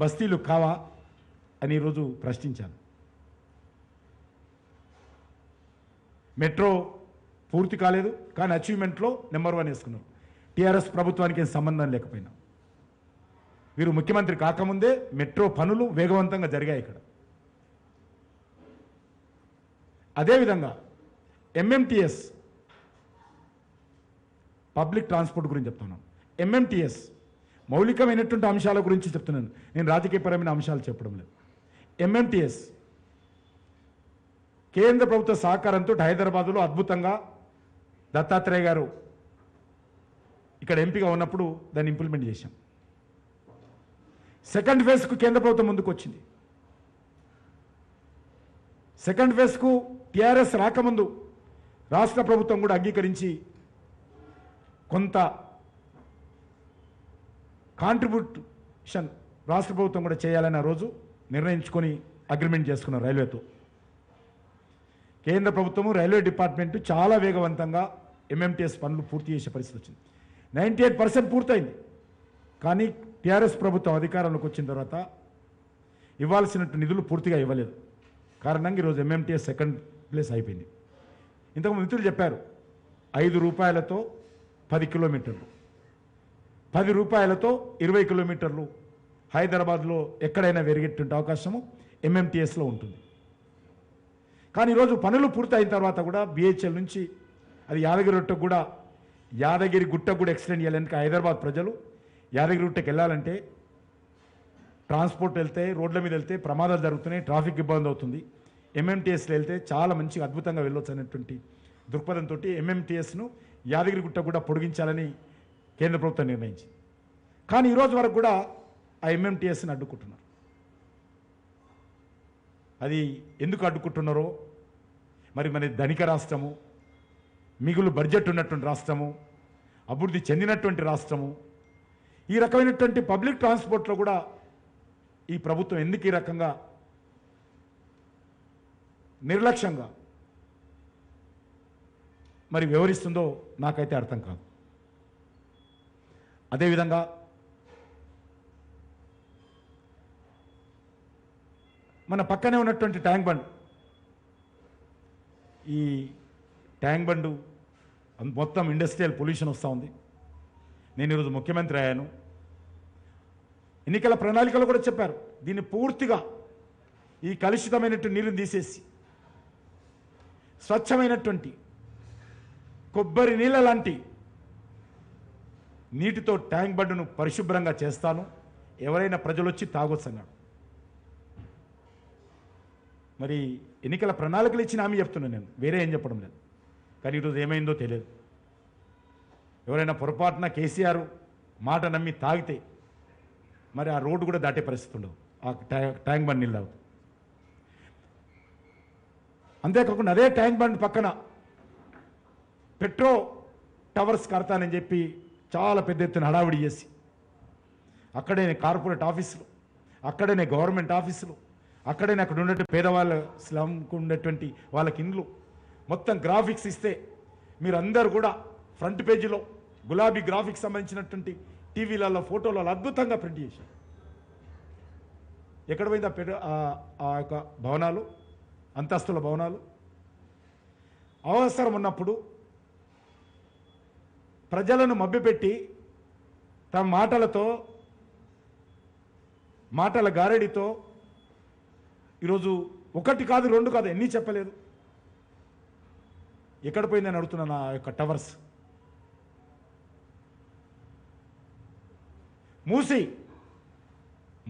బస్తీలు కావా అని ఈరోజు ప్రశ్నించాను. మెట్రో పూర్తి కాలేదు, కానీ అచీవ్మెంట్లో నెంబర్ 1 వేసుకున్నారు. టీఆర్ఎస్ ప్రభుత్వానికి ఏం సంబంధం లేకపోయినా వీరు ముఖ్యమంత్రి కాకముందే మెట్రో పనులు వేగవంతంగా జరిగాయి ఇక్కడ. అదేవిధంగా ఎంఎంటీఎస్ పబ్లిక్ ట్రాన్స్పోర్ట్ గురించి చెప్తున్నాను. ఎంఎంటీఎస్ మౌలికమైనటువంటి అంశాల గురించి చెప్తున్నాను, నేను రాజకీయపరమైన అంశాలు చెప్పడం లేదు. ఎంఎంటీఎస్ కేంద్ర ప్రభుత్వ సహకారంతో హైదరాబాదులో అద్భుతంగా దత్తాత్రేయ గారు ఇక్కడ ఎంపీగా ఉన్నప్పుడు దాన్ని ఇంప్లిమెంట్ చేశాం. సెకండ్ ఫేజ్కు కేంద్ర ప్రభుత్వం ముందుకు వచ్చింది. సెకండ్ ఫేజ్కు టీఆర్ఎస్ రాకముందు రాష్ట్ర ప్రభుత్వం కూడా అంగీకరించి కొంత కాంట్రిబ్యూషన్ రాష్ట్ర ప్రభుత్వం కూడా చేయాలని ఆ రోజు నిర్ణయించుకొని అగ్రిమెంట్ చేసుకున్నారు రైల్వేతో. కేంద్ర ప్రభుత్వము రైల్వే డిపార్ట్మెంటు చాలా వేగవంతంగా ఎంఎంటీఎస్ పనులు పూర్తి చేసే పరిస్థితి వచ్చింది. 98% పూర్తయింది. కానీ టీఆర్ఎస్ ప్రభుత్వం అధికారంలోకి వచ్చిన తర్వాత ఇవ్వాల్సినట్టు నిధులు పూర్తిగా ఇవ్వలేదు. కారణంగా ఈరోజు ఎంఎంటీఎస్ సెకండ్ ప్లేస్ అయిపోయింది. ఇంతకు మిత్రులు చెప్పారు, 5 రూపాయలతో 10 కిలోమీటర్లు, 10 రూపాయలతో 20 కిలోమీటర్లు హైదరాబాద్లో ఎక్కడైనా పెరిగేటువంటి అవకాశము ఎంఎంటీఎస్లో ఉంటుంది. కానీ ఈరోజు పనులు పూర్తయిన తర్వాత కూడా బిహెచ్ఎల్ నుంచి అది యాదగిరిగుట్టకు కూడా, యాదగిరిగుట్టకు కూడా ఎక్స్టెండ్ చేయాలని హైదరాబాద్ ప్రజలు యాదగిరిగుట్టకు వెళ్ళాలంటే ట్రాన్స్పోర్ట్ వెళ్తే, రోడ్ల మీద వెళ్తే ప్రమాదాలు జరుగుతున్నాయి, ట్రాఫిక్ ఇబ్బంది అవుతుంది. ఎంఎంటీఎస్లో వెళ్తే చాలా మంచిగా అద్భుతంగా వెళ్ళొచ్చు అనేటువంటి దృక్పథంతో ఎంఎంటీఎస్ను యాదగిరిగుట్ట కూడా పొడిగించాలని కేంద్ర ప్రభుత్వం నిర్ణయించింది. కానీ ఈరోజు వరకు కూడా ఆ ఎంఎంటీఎస్ని అడ్డుకుంటున్నారు. అది ఎందుకు అడ్డుకుంటున్నారో మరి మన ధనిక రాష్ట్రము, మిగులు బడ్జెట్ ఉన్నటువంటి రాష్ట్రము, అభివృద్ధి చెందినటువంటి రాష్ట్రము, ఈ రకమైనటువంటి పబ్లిక్ ట్రాన్స్పోర్ట్లో కూడా ఈ ప్రభుత్వం ఎందుకు ఈ రకంగా నిర్లక్ష్యంగా మరి వ్యవహరిస్తుందో నాకైతే అర్థం కాదు. అదేవిధంగా మన పక్కనే ఉన్నటువంటి ట్యాంక్ బండ్, ఈ ట్యాంక్ బండు మొత్తం ఇండస్ట్రియల్ పొల్యూషన్ వస్తూ ఉంది. నేను ఈరోజు ముఖ్యమంత్రి అయ్యాను, ఎన్నికల ప్రణాళికలు కూడా చెప్పారు, దీన్ని పూర్తిగా ఈ కలుషితమైనటువంటి నీరుని తీసేసి స్వచ్ఛమైనటువంటి కొబ్బరి నీళ్ళ లాంటి నీటితో ట్యాంక్ బండును పరిశుభ్రంగా చేస్తాను, ఎవరైనా ప్రజలు వచ్చి తాగొచ్చు అన్నాడు. మరి ఎన్నికల ప్రణాళికలు ఇచ్చిన హామీ చెప్తున్నాను నేను, వేరే ఏం చెప్పడం లేదు. కానీ ఈరోజు ఏమైందో తెలియదు. ఎవరైనా పొరపాటున కేసీఆర్ మాట నమ్మి తాగితే మరి ఆ రోడ్డు కూడా దాటే పరిస్థితి ఉండదు, ఆ ట్యాంక్ బండ్ నీళ్ళు అవుతుంది. అంతేకాకుండా అదే ట్యాంక్ బండ్ పక్కన పెట్రో టవర్స్ కడతానని చెప్పి చాలా పెద్ద ఎత్తున హడావిడి చేసి అక్కడే కార్పొరేట్ ఆఫీసులు, అక్కడనే గవర్నమెంట్ ఆఫీసులు, అక్కడనే అక్కడ ఉన్నటువంటి పేదవాళ్ళ స్లమ్కు ఉండేటువంటి వాళ్ళకి ఇండ్లు మొత్తం గ్రాఫిక్స్ ఇస్తే మీరందరూ కూడా ఫ్రంట్ పేజీలో గులాబీ గ్రాఫిక్స్ సంబంధించినటువంటి టీవీలలో ఫోటోలలో అద్భుతంగా ప్రింట్ చేశారు. ఎక్కడ పోయింది ఆ యొక్క భవనాలు, అంతస్తుల భవనాలు? అవసరం ఉన్నప్పుడు ప్రజలను మభ్యపెట్టి తమ మాటల గారడితో ఈరోజు 1 కాదు 2 కాదు ఎన్ని చెప్పలేదు. ఎక్కడ పోయిందని అడుగుతున్నాను ఆ యొక్క టవర్స్.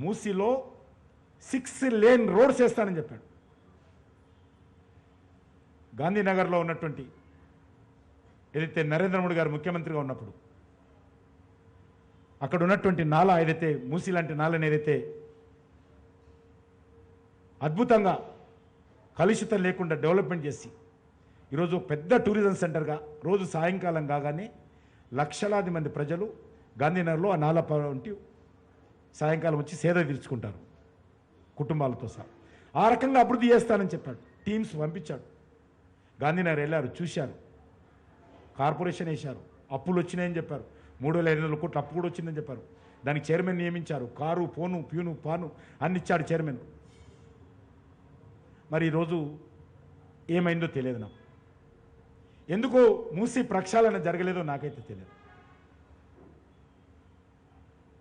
మూసీలో 6 లేన్ రోడ్స్ వేస్తానని చెప్పాడు. గాంధీనగర్లో ఉన్నటువంటి ఏదైతే నరేంద్ర మోడీ గారు ముఖ్యమంత్రిగా ఉన్నప్పుడు అక్కడ ఉన్నటువంటి నాలా ఏదైతే మూసీ లాంటి నాలని ఏదైతే అద్భుతంగా కలుషితం లేకుండా డెవలప్మెంట్ చేసి ఈరోజు పెద్ద టూరిజం సెంటర్గా రోజు సాయంకాలం కాగానే లక్షలాది మంది ప్రజలు గాంధీనగర్లో ఆ నాలా వంటి సాయంకాలం వచ్చి సేద తీర్చుకుంటారు కుటుంబాలతో సహా. ఆ రకంగా అభివృద్ధి చేస్తానని చెప్పాడు. టీమ్స్ పంపించాడు. గాంధీనగర్ వెళ్ళారు, చూశారు, కార్పొరేషన్ వేశారు, అప్పులు వచ్చినాయని చెప్పారు, 3,500 కోట్ల అప్పు కూడా వచ్చిందని చెప్పారు. దానికి చైర్మన్ నియమించారు, కారు పోను ప్యూను పాను అన్ని ఇచ్చాడు చైర్మన్. మరి ఈరోజు ఏమైందో తెలియదు నాకు. ఎందుకో మూసి ప్రక్షాళన జరగలేదో నాకైతే తెలియదు.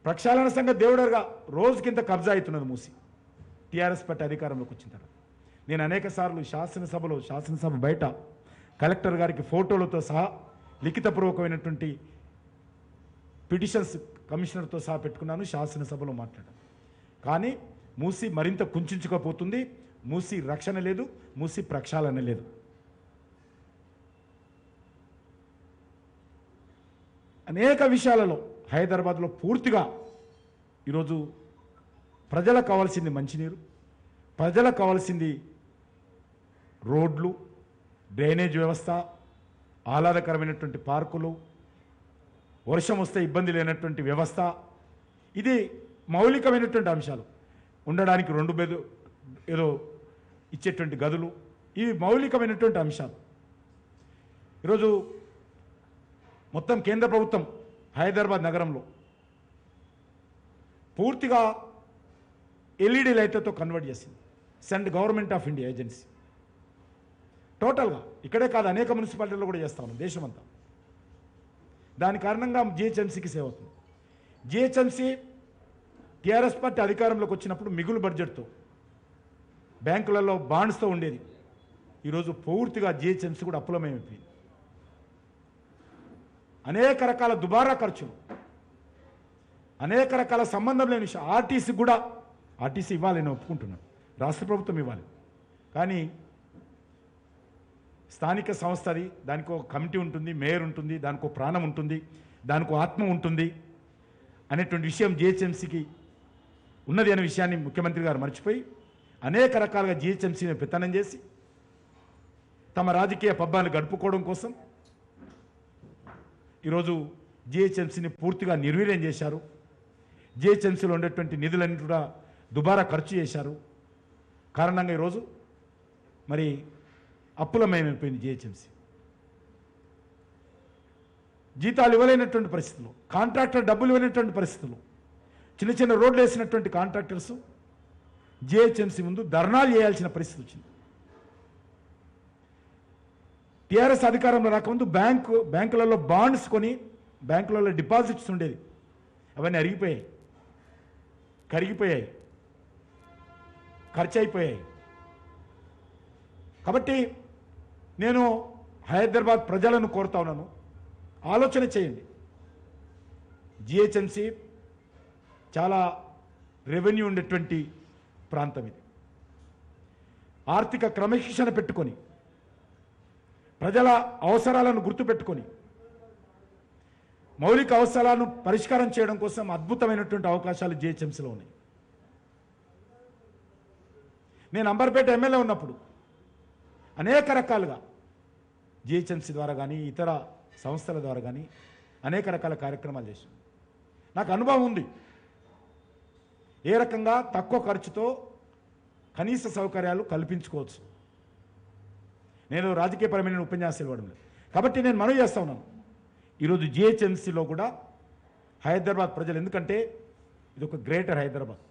ప్రక్షాళన సంఘ దేవుడరుగా రోజుకింత కబ్జా అవుతున్నది మూసి టీఆర్ఎస్ పార్టీ అధికారంలోకి వచ్చిన తర్వాత. నేను అనేక సార్లు శాసనసభ బయట కలెక్టర్ గారికి ఫోటోలతో సహా లిఖితపూర్వకమైనటువంటి పిటిషన్స్ కమిషనర్తో సహా పెట్టుకున్నాను, శాసనసభలో మాట్లాడాను. కానీ మూసి మరింత కుంచుకుపోతుంది, మూసి రక్షణ లేదు, మూసి ప్రక్షాళన లేదు. అనేక విషయాలలో హైదరాబాద్లో పూర్తిగా ఈరోజు ప్రజలకు కావాల్సింది మంచినీరు, ప్రజలకు కావాల్సింది రోడ్లు, డ్రైనేజ్ వ్యవస్థ, ఆహ్లాదకరమైనటువంటి పార్కులు, వర్షం వస్తే ఇబ్బంది లేనటువంటి వ్యవస్థ. ఇది మౌలికమైనటువంటి అంశాలు. ఉండడానికి 2 బెడ్ ఏదో ఇచ్చేటువంటి గదులు, ఇవి మౌలికమైనటువంటి అంశాలు. ఈరోజు మొత్తం కేంద్ర ప్రభుత్వం హైదరాబాద్ నగరంలో పూర్తిగా ఎల్ఈడి లైట్లతో కన్వర్ట్ చేసింది. గవర్నమెంట్ ఆఫ్ ఇండియా ఏజెన్సీ టోటల్గా ఇక్కడే కాదు, అనేక మున్సిపాలిటీల్లో కూడా చేస్తా ఉన్నాం దేశమంతా. దాని కారణంగా జిహెచ్ఎంసీకి సేవ అవుతుంది. జిహెచ్ఎంసీ టీఆర్ఎస్ పార్టీ అధికారంలోకి వచ్చినప్పుడు మిగులు బడ్జెట్తో బ్యాంకులలో బాండ్స్తో ఉండేది. ఈరోజు పూర్తిగా జిహెచ్ఎంసీ కూడా అప్పులమైపోయింది. అనేక రకాల దుబారా ఖర్చులు, అనేక రకాల సంబంధం లేని విషయం. ఆర్టీసీ ఇవ్వాలి, నేను ఒప్పుకుంటున్నాను, రాష్ట్ర ప్రభుత్వం ఇవ్వాలి. కానీ స్థానిక సంస్థది, దానికి ఒక కమిటీ ఉంటుంది, మేయర్ ఉంటుంది, దానికి ఒక ప్రాణం ఉంటుంది, దానికి ఆత్మ ఉంటుంది అనేటువంటి విషయం జిహెచ్ఎంసీకి ఉన్నది అనే విషయాన్ని ముఖ్యమంత్రి గారు మర్చిపోయి అనేక రకాలుగా జిహెచ్ఎంసీని పెత్తనం చేసి తమ రాజకీయ పబ్బాన్ని గడుపుకోవడం కోసం ఈరోజు జిహెచ్ఎంసీని పూర్తిగా నిర్వీర్యం చేశారు. జిహెచ్ఎంసీలో ఉండేటువంటి నిధులన్నీ కూడా దుబారా ఖర్చు చేశారు. కారణంగా ఈరోజు మరి అప్పులమయమైపోయింది జిహెచ్ఎంసీ. జీతాలు ఇవ్వలేనటువంటి పరిస్థితులు, కాంట్రాక్టర్ డబ్బులు ఇవ్వలేనటువంటి పరిస్థితులు, చిన్న చిన్న రోడ్లు వేసినటువంటి కాంట్రాక్టర్స్ జిహెచ్ఎంసీ ముందు ధర్నాలు చేయాల్సిన పరిస్థితి వచ్చింది. టీఆర్ఎస్ అధికారంలో రాకముందు బ్యాంకులలో బాండ్స్ కొని బ్యాంకులలో డిపాజిట్స్ ఉండేది, అవన్నీ అరిగిపోయాయి, కరిగిపోయాయి, ఖర్చు అయిపోయాయి. కాబట్టి నేను హైదరాబాద్ ప్రజలను కోరుతా ఉన్నాను, ఆలోచన చేయండి. జిహెచ్ఎంసీ చాలా రెవెన్యూ ఉండేటువంటి ప్రాంతం ఇది. ఆర్థిక క్రమశిక్షణ పెట్టుకొని, ప్రజల అవసరాలను గుర్తుపెట్టుకొని, మౌలిక అవసరాలను పరిష్కారం చేయడం కోసం అద్భుతమైనటువంటి అవకాశాలు జిహెచ్ఎంసీలో ఉన్నాయి. నేను అంబర్పేట ఎమ్మెల్యే ఉన్నప్పుడు అనేక రకాలుగా జిహెచ్ఎంసీ ద్వారా కానీ ఇతర సంస్థల ద్వారా కానీ అనేక రకాల కార్యక్రమాలు చేశాను. నాకు అనుభవం ఉంది ఏ రకంగా తక్కువ ఖర్చుతో కనీస సౌకర్యాలు కల్పించుకోవచ్చు. నేను రాజకీయపరమైన ఉపన్యాసాలు ఇవ్వడం లేదు. కాబట్టి నేను మనవి చేస్తా ఉన్నాను, ఈరోజు జిహెచ్ఎంసీలో కూడా హైదరాబాద్ ప్రజలు, ఎందుకంటే ఇది ఒక గ్రేటర్ హైదరాబాద్,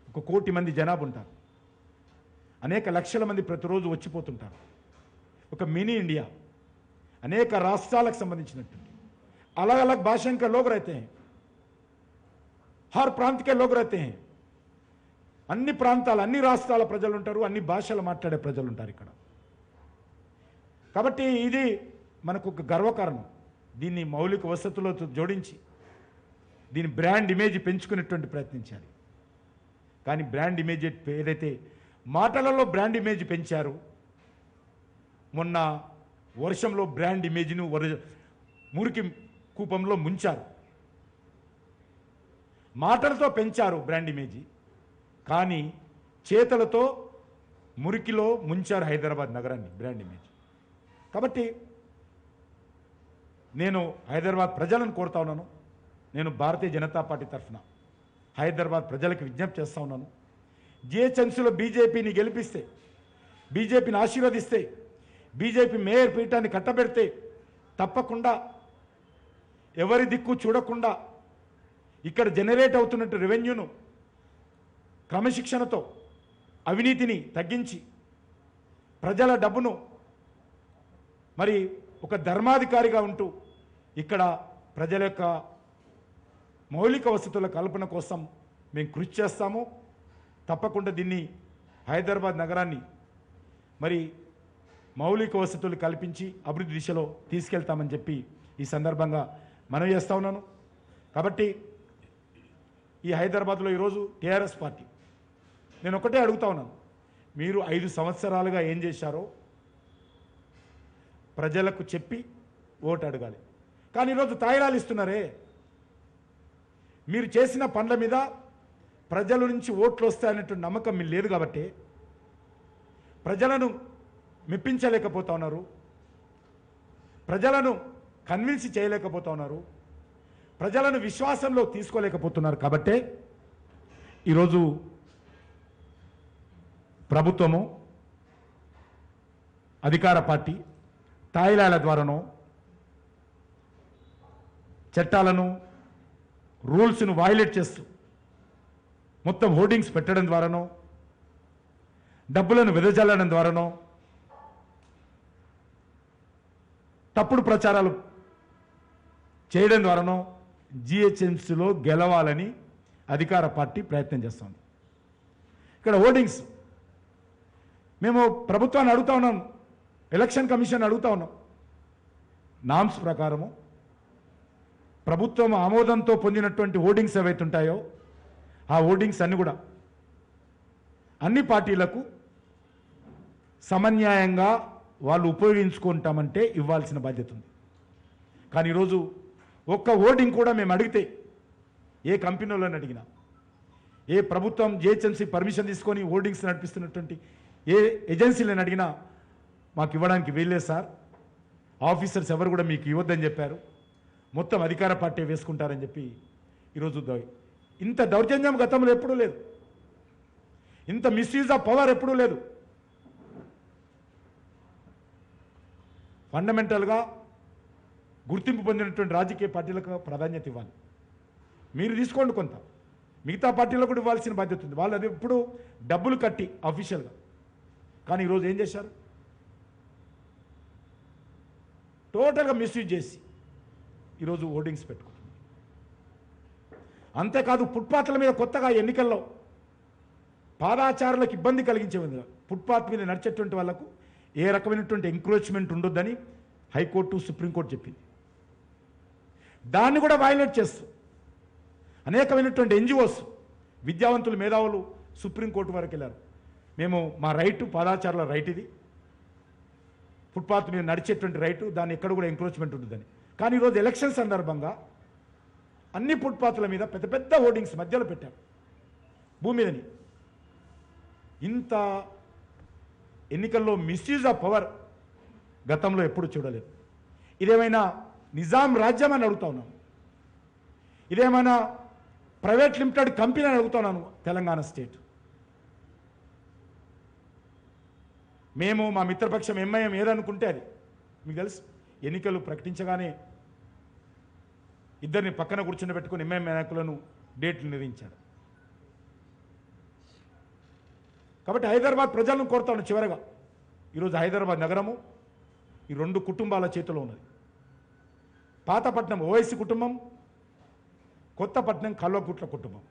1 కోటి మంది జనాభా ఉంటారు, అనేక లక్షల మంది ప్రతిరోజు వచ్చిపోతుంటారు, ఒక మినీ ఇండియా, అనేక రాష్ట్రాలకు సంబంధించినటువంటి अलग अलग भाषा के लोग रहते हैं, हर प्रांत के लोग रहते हैं, అన్ని ప్రాంతాల అన్ని రాష్ట్రాల ప్రజలు ఉంటారు, అన్ని భాషలు మాట్లాడే ప్రజలు ఉంటారు ఇక్కడ. కాబట్టి ఇది మనకు ఒక గర్వకారణం. దీన్ని మౌలిక వసతులతో జోడించి దీని బ్రాండ్ ఇమేజ్ పెంచుకునేటువంటి ప్రయత్నించాలి. కానీ బ్రాండ్ ఇమేజ్ ఏదైతే మాటలలో బ్రాండ్ ఇమేజ్ పెంచారు, మొన్న వర్షంలో బ్రాండ్ ఇమేజ్ను మురికి కూపంలో ముంచారు. మాటలతో పెంచారు బ్రాండ్ ఇమేజ్, కానీ చేతలతో మురికిలో ముంచారు హైదరాబాద్ నగరాన్ని బ్రాండ్ ఇమేజ్. కాబట్టి నేను హైదరాబాద్ ప్రజలను కోరుతా ఉన్నాను, నేను భారతీయ జనతా పార్టీ తరఫున హైదరాబాద్ ప్రజలకు విజ్ఞప్తి చేస్తా ఉన్నాను. జిహెచ్ఎంసీలో బీజేపీని గెలిపిస్తే, బీజేపీని ఆశీర్వదిస్తే, బీజేపీ మేయర్ పీఠాన్ని కట్టబెడితే తప్పకుండా ఎవరి దిక్కు చూడకుండా ఇక్కడ జనరేట్ అవుతున్నట్టు రెవెన్యూను క్రమశిక్షణతో అవినీతిని తగ్గించి ప్రజల డబ్బును మరి ఒక ధర్మాధికారిగా ఉంటూ ఇక్కడ ప్రజల యొక్క మౌలిక వసతుల కల్పన కోసం మేము కృషి చేస్తాము. తప్పకుండా దీన్ని హైదరాబాద్ నగరాన్ని మరి మౌలిక వసతులు కల్పించి అభివృద్ధి దిశలో తీసుకెళ్తామని చెప్పి ఈ సందర్భంగా మనవి చేస్తా ఉన్నాను. కాబట్టి ఈ హైదరాబాద్లో ఈరోజు టీఆర్ఎస్ పార్టీ నేను ఒకటే అడుగుతా ఉన్నాను, మీరు 5 సంవత్సరాలుగా ఏం చేశారో ప్రజలకు చెప్పి ఓటు అడగాలి. కానీ ఈరోజు తాయిలాలు ఇస్తున్నారే, మీరు చేసిన పనుల మీద ప్రజల నుంచి ఓట్లు వస్తాయనేటువంటి నమ్మకం మీరు లేదు కాబట్టి ప్రజలను మెప్పించలేకపోతా ఉన్నారు, ప్రజలను కన్విన్స్ చేయలేకపోతా ఉన్నారు, ప్రజలను విశ్వాసంలో తీసుకోలేకపోతున్నారు. కాబట్టే ఈరోజు ప్రభుత్వము అధికార పార్టీ తాయిలాల ద్వారానో చట్టాలను రూల్స్ను వైలేట్ చేస్తూ మొత్తం హోర్డింగ్స్ పెట్టడం ద్వారానో డబ్బులను వెదజల్లడం ద్వారానో తప్పుడు ప్రచారాలు చేయడం ద్వారానో జిహెచ్ఎంసీలో గెలవాలని అధికార పార్టీ ప్రయత్నం చేస్తోంది. ఇక్కడ హోర్డింగ్స్ మేము ప్రభుత్వాన్ని అడుగుతా ఉన్నాం, ఎలక్షన్ కమిషన్ అడుగుతా ఉన్నాం, నామ్స్ ప్రకారము ప్రభుత్వం ఆమోదంతో పొందినటువంటి హోర్డింగ్స్ ఏవైతే ఉంటాయో ఆ హోర్డింగ్స్ అన్ని కూడా అన్ని పార్టీలకు సమన్యాయంగా వాళ్ళు ఉపయోగించుకుంటామంటే ఇవ్వాల్సిన బాధ్యత ఉంది. కానీ ఈరోజు ఒక్క హోర్డింగ్ కూడా మేము అడిగితే ఏ కంపెనీలను అడిగినా ఏ ప్రభుత్వం జిహెచ్ఎంసీ పర్మిషన్ తీసుకొని హోర్డింగ్స్ నడిపిస్తున్నటువంటి ఏ ఏజెన్సీలను అడిగినా మాకు ఇవ్వడానికి వీల్లేదు సార్, ఆఫీసర్స్ ఎవరు కూడా మీకు ఇవ్వద్దని చెప్పారు, మొత్తం అధికార పార్టీ వేసుకుంటారని చెప్పి ఈరోజు ఇంత దౌర్జన్యం గతంలో ఎప్పుడూ లేదు, ఇంత మిస్యూజ్ ఆఫ్ పవర్ ఎప్పుడూ లేదు. ఫండమెంటల్గా గుర్తింపు పొందినటువంటి రాజకీయ పార్టీలకు ప్రాధాన్యత ఇవ్వాలి. మీరు తీసుకోండి కొంత, మిగతా పార్టీలకు కూడా ఇవ్వాల్సిన బాధ్యత ఉంది. వాళ్ళు అది ఎప్పుడు డబ్బులు కట్టి అఫీషియల్గా, కానీ ఈరోజు ఏం చేశారు, టోటల్గా మిస్యూజ్ చేసి ఈరోజు హోర్డింగ్స్ పెట్టుకుంటుంది. అంతేకాదు ఫుట్పాత్ల మీద కొత్తగా ఎన్నికల్లో పాదాచారులకు ఇబ్బంది కలిగించే విధంగా ఫుట్పాత్ మీద నడిచేటువంటి వాళ్లకు ఏ రకమైనటువంటి ఎంక్రోచ్మెంట్ ఉండొద్దని హైకోర్టు సుప్రీంకోర్టు చెప్పింది. దాన్ని కూడా వైలేట్ చేస్తూ అనేకమైనటువంటి ఎన్జిఓస్ విద్యావంతులు మేధావులు సుప్రీంకోర్టు వరకు వెళ్ళారు. మేము మా రైటు పాదాచారుల రైట్ ఇది, ఫుట్పాత్ మీద నడిచేటువంటి రైటు, దాన్ని ఎక్కడ కూడా ఎంక్రోచ్మెంట్ ఉంటుందని. కానీ ఈరోజు ఎలక్షన్ సందర్భంగా అన్ని ఫుట్పాత్ల మీద పెద్ద పెద్ద హోర్డింగ్స్ మధ్యలో పెట్టారు భూమి మీదని. ఇంత ఎన్నికల్లో మిస్యూజ్ ఆఫ్ పవర్ గతంలో ఎప్పుడు చూడలేదు. ఇదేమైనా నిజాం రాజ్యం అని అడుగుతా ఉన్నాను, ఇదేమైనా ప్రైవేట్ లిమిటెడ్ కంపెనీ అని అడుగుతున్నాను. తెలంగాణ స్టేట్ మేము మా మిత్రపక్షం ఎంఐఎం ఏదనుకుంటే అది మీకు తెలుసు. ఎన్నికలు ప్రకటించగానే ఇద్దరిని పక్కన కూర్చుండబెట్టుకుని ఎంఐఎం నాయకులను డేట్లు నిర్ణయించారు. కాబట్టి హైదరాబాద్ ప్రజలను కోరుతాను చివరగా, ఈరోజు హైదరాబాద్ నగరము ఈ 2 కుటుంబాల చేతిలో ఉన్నది. పాతపట్నం ఓవైసీ కుటుంబం, కొత్తపట్నం కల్వకుట్ల కుటుంబం.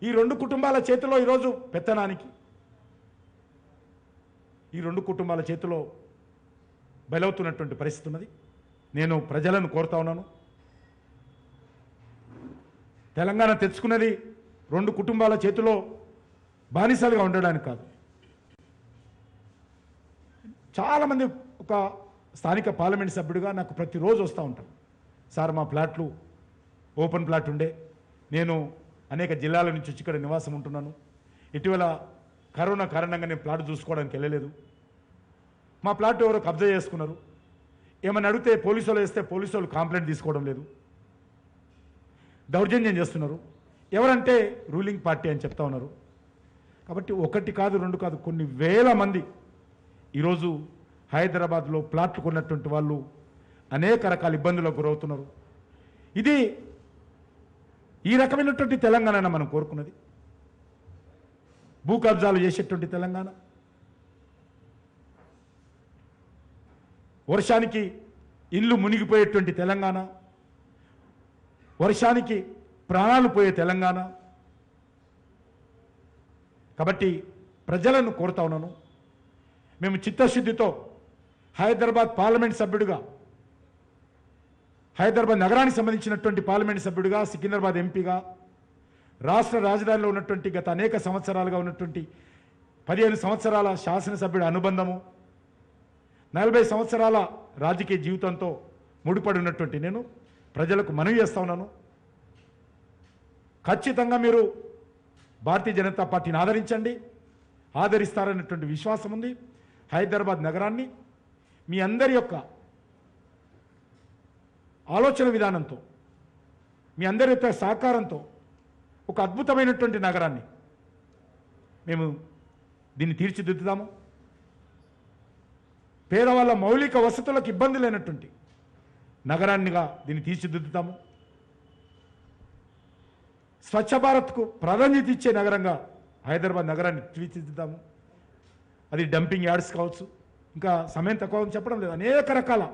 ఈ 2 కుటుంబాల చేతిలో ఈరోజు పెత్తనానికి, ఈ 2 కుటుంబాల చేతిలో బలవుతున్నటువంటి పరిస్థితి ఉన్నది. నేను ప్రజలను కోరుతా ఉన్నాను, తెలంగాణ తెచ్చుకున్నది 2 కుటుంబాల చేతిలో బానిసలుగా ఉండడానికి కాదు. చాలామంది ఒక స్థానిక పార్లమెంట్ సభ్యుడిగా నాకు ప్రతిరోజు వస్తూ ఉంటారు, సార్ మా ప్లాట్లు ఓపెన్ ప్లాట్ ఉండే, నేను అనేక జిల్లాల నుంచి వచ్చి ఇక్కడ నివాసం ఉంటున్నాను, ఇటీవల కరోనా కారణంగా నేను ప్లాట్ చూసుకోవడానికి వెళ్ళలేదు, మా ప్లాట్ ఎవరో కబ్జా చేసుకున్నారు, ఏమని అడిగితే పోలీసులు వేస్తే పోలీసులు కంప్లైంట్ తీసుకోవడం లేదు, దౌర్జన్యం చేస్తున్నారు, ఎవరంటే రూలింగ్ పార్టీ అని చెప్తా ఉన్నారు. కాబట్టి 1 కాదు 2 కాదు కొన్ని వేల మంది ఈరోజు హైదరాబాద్లో ప్లాట్లు కొన్నటువంటి వాళ్ళు అనేక రకాల ఇబ్బందులకు గురవుతున్నారు. ఇది ఈ రకమైనటువంటి తెలంగాణ మనం కోరుకున్నది, భూ కబ్జాలు చేసేటువంటి తెలంగాణ, వర్షానికి ఇల్లు మునిగిపోయేటువంటి తెలంగాణ, వర్షానికి ప్రాణాలు పోయే తెలంగాణ, కాబట్టి ప్రజలను కోరుతా ఉన్నాను, మేము చిత్తశుద్ధితో హైదరాబాద్ పార్లమెంట్ సభ్యుడిగా, హైదరాబాద్ నగరానికి సంబంధించినటువంటి పార్లమెంట్ సభ్యుడిగా, సికింద్రాబాద్ ఎంపీగా, రాష్ట్ర రాజధానిలో ఉన్నటువంటి గత అనేక సంవత్సరాలుగా ఉన్నటువంటి 15 సంవత్సరాల శాసనసభ్యుడి అనుబంధము, 40 సంవత్సరాల రాజకీయ జీవితంతో ముడిపడి ఉన్నటువంటి నేను ప్రజలకు మనవి చేస్తా ఉన్నాను. ఖచ్చితంగా మీరు భారతీయ జనతా పార్టీని ఆదరించండి, ఆదరిస్తారనేటువంటి విశ్వాసం ఉంది. హైదరాబాద్ నగరాన్ని మీ అందరి యొక్క ఆలోచన విధానంతో, మీ అందరి యొక్క సహకారంతో ఒక అద్భుతమైనటువంటి నగరాన్ని మేము దీన్ని తీర్చిదిద్దుదాము. పేదవాళ్ళ మౌలిక వసతులకు ఇబ్బంది లేనటువంటి నగరాన్నిగా దీన్ని తీర్చిదిద్దుతాము. స్వచ్ఛ భారత్కు ప్రాధాన్యత ఇచ్చే నగరంగా హైదరాబాద్ నగరాన్ని తీర్చిదిద్దాము. అది డంపింగ్ యార్డ్స్ కావచ్చు, ఇంకా సమయం తక్కువ అని చెప్పడం లేదు, అనేక రకాల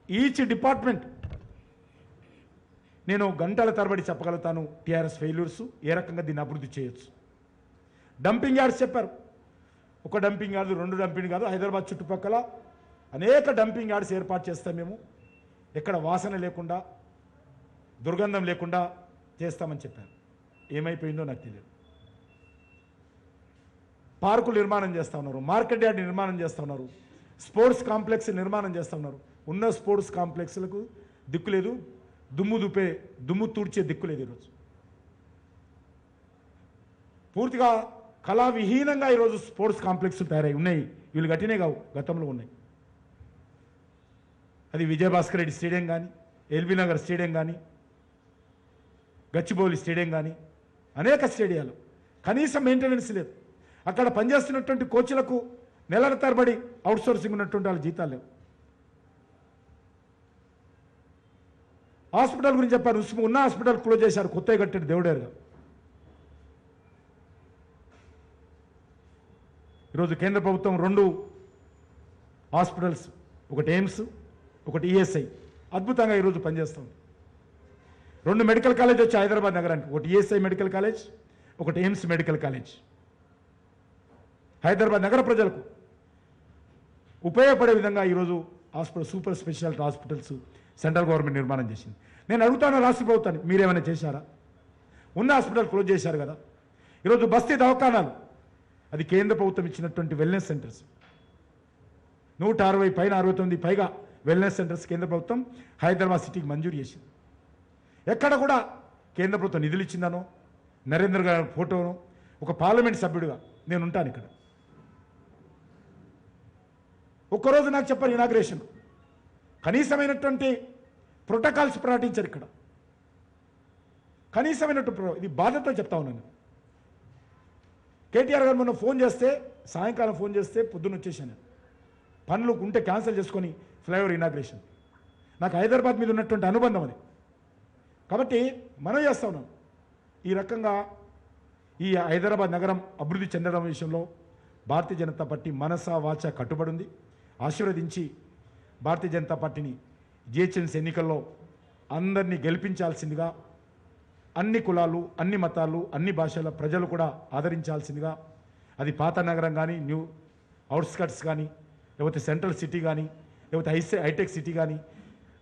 ఈచ్ డిపార్ట్మెంట్ నేను గంటల తరబడి చెప్పగలుగుతాను. టీఆర్ఎస్ ఫెయిల్యూర్స్ ఏ రకంగా దీన్ని అభివృద్ధి చేయొచ్చు. డంపింగ్ యార్డ్స్ చెప్పారు, ఒక డంపింగ్ యార్డు, 2 డంపింగ్ కాదు, హైదరాబాద్ చుట్టుపక్కల అనేక డంపింగ్ యార్డ్స్ ఏర్పాటు చేస్తాం. మేము ఎక్కడ వాసన లేకుండా, దుర్గంధం లేకుండా చేస్తామని చెప్పారు. ఏమైపోయిందో నాకు తెలియదు. పార్కులు నిర్మాణం చేస్తూ ఉన్నారు, మార్కెట్ యార్డ్ నిర్మాణం చేస్తూ ఉన్నారు, స్పోర్ట్స్ కాంప్లెక్స్ నిర్మాణం చేస్తూ ఉన్నారు. ఉన్న స్పోర్ట్స్ కాంప్లెక్స్లకు దిక్కు లేదు, దుమ్ము తూడ్చే దిక్కు లేదు. ఈరోజు పూర్తిగా కళావిహీనంగా ఈరోజు స్పోర్ట్స్ కాంప్లెక్స్ తయారై ఉన్నాయి. వీళ్ళు గట్టినే కావు, గతంలో ఉన్నాయి. అది విజయభాస్కర్ రెడ్డి స్టేడియం కానీ, ఎల్బీ నగర్ స్టేడియం కానీ, గచ్చిబౌలి స్టేడియం కానీ, అనేక స్టేడియాలు కనీసం మెయింటెనెన్స్ లేదు. అక్కడ పనిచేస్తున్నటువంటి కోచ్లకు నెలల తరబడి అవుట్సోర్సింగ్ ఉన్నటువంటి వాళ్ళ జీతాలు లేవు. హాస్పిటల్ గురించి చెప్పారు, ఉన్న హాస్పిటల్ క్లోజ్ చేశారు, కొత్తగా కట్టాడు దేవుడేరుగా. ఈరోజు కేంద్ర ప్రభుత్వం 2 హాస్పిటల్స్, ఒకటి ఎయిమ్స్, ఒకటి ఈఎస్ఐ అద్భుతంగా ఈరోజు పనిచేస్తుంది. 2 మెడికల్ కాలేజ్ వచ్చి హైదరాబాద్ నగరానికి, ఒకటి ఈఎస్ఐ మెడికల్ కాలేజ్, ఒకటి ఎయిమ్స్ మెడికల్ కాలేజ్. హైదరాబాద్ నగర ప్రజలకు ఉపయోగపడే విధంగా ఈరోజు hospital, super speciality hospitals central government నిర్మాణం చేసింది. నేను అడుగుతాను రాష్ట్ర ప్రభుత్వాన్ని, మీరేమైనా చేశారా? ఉన్న హాస్పిటల్ క్లోజ్ చేశారు కదా. ఈరోజు బస్తీ దవాఖానాలు, అది కేంద్ర ప్రభుత్వం ఇచ్చినటువంటి వెల్నెస్ సెంటర్స్, 160 పైన 69 పైగా వెల్నెస్ సెంటర్స్ కేంద్ర ప్రభుత్వం హైదరాబాద్ సిటీకి మంజూరు చేసింది. ఎక్కడ కూడా కేంద్ర ప్రభుత్వం నిధులు ఇచ్చిందనో, నరేంద్ర గారి ఫోటోను, ఒక పార్లమెంట్ సభ్యుడిగా నేను ఉంటాను ఇక్కడ. ఒక్కరోజు నాకు చెప్పారు ఇనాగ్రేషన్, కనీసమైనటువంటి ప్రోటోకాల్స్ పాటించారు ఇక్కడ. కనీసమైనటువంటి ఇది బాధ్యతతో చెప్తా ఉన్నాను. కేటీఆర్ గారు మొన్న ఫోన్ చేస్తే, సాయంకాలం ఫోన్ చేస్తే పొద్దున్న వచ్చేసాను. పనులు ఉంటే క్యాన్సిల్ చేసుకొని ఫ్లైఓవర్ ఇనాగ్రేషన్. నాకు హైదరాబాద్ మీద ఉన్నటువంటి అనుబంధం అది. కాబట్టి మనం చేస్తా ఉన్నాం. ఈ రకంగా ఈ హైదరాబాద్ నగరం అభివృద్ధి చెందడం విషయంలో భారతీయ జనతా పార్టీ మనసా వాచ కట్టుబడి ఉంది. ఆశీర్వదించి భారతీయ జనతా పార్టీని జిహెచ్ఎంసీ ఎన్నికల్లో అందరినీ గెలిపించాల్సిందిగా, అన్ని కులాలు, అన్ని మతాలు, అన్ని భాషల ప్రజలు కూడా ఆదరించాల్సిందిగా, అది పాత నగరం కానీ, న్యూ అవుట్స్కట్స్ కానీ, లేకపోతే సెంట్రల్ సిటీ కానీ, లేకపోతే హైటెక్ సిటీ కానీ,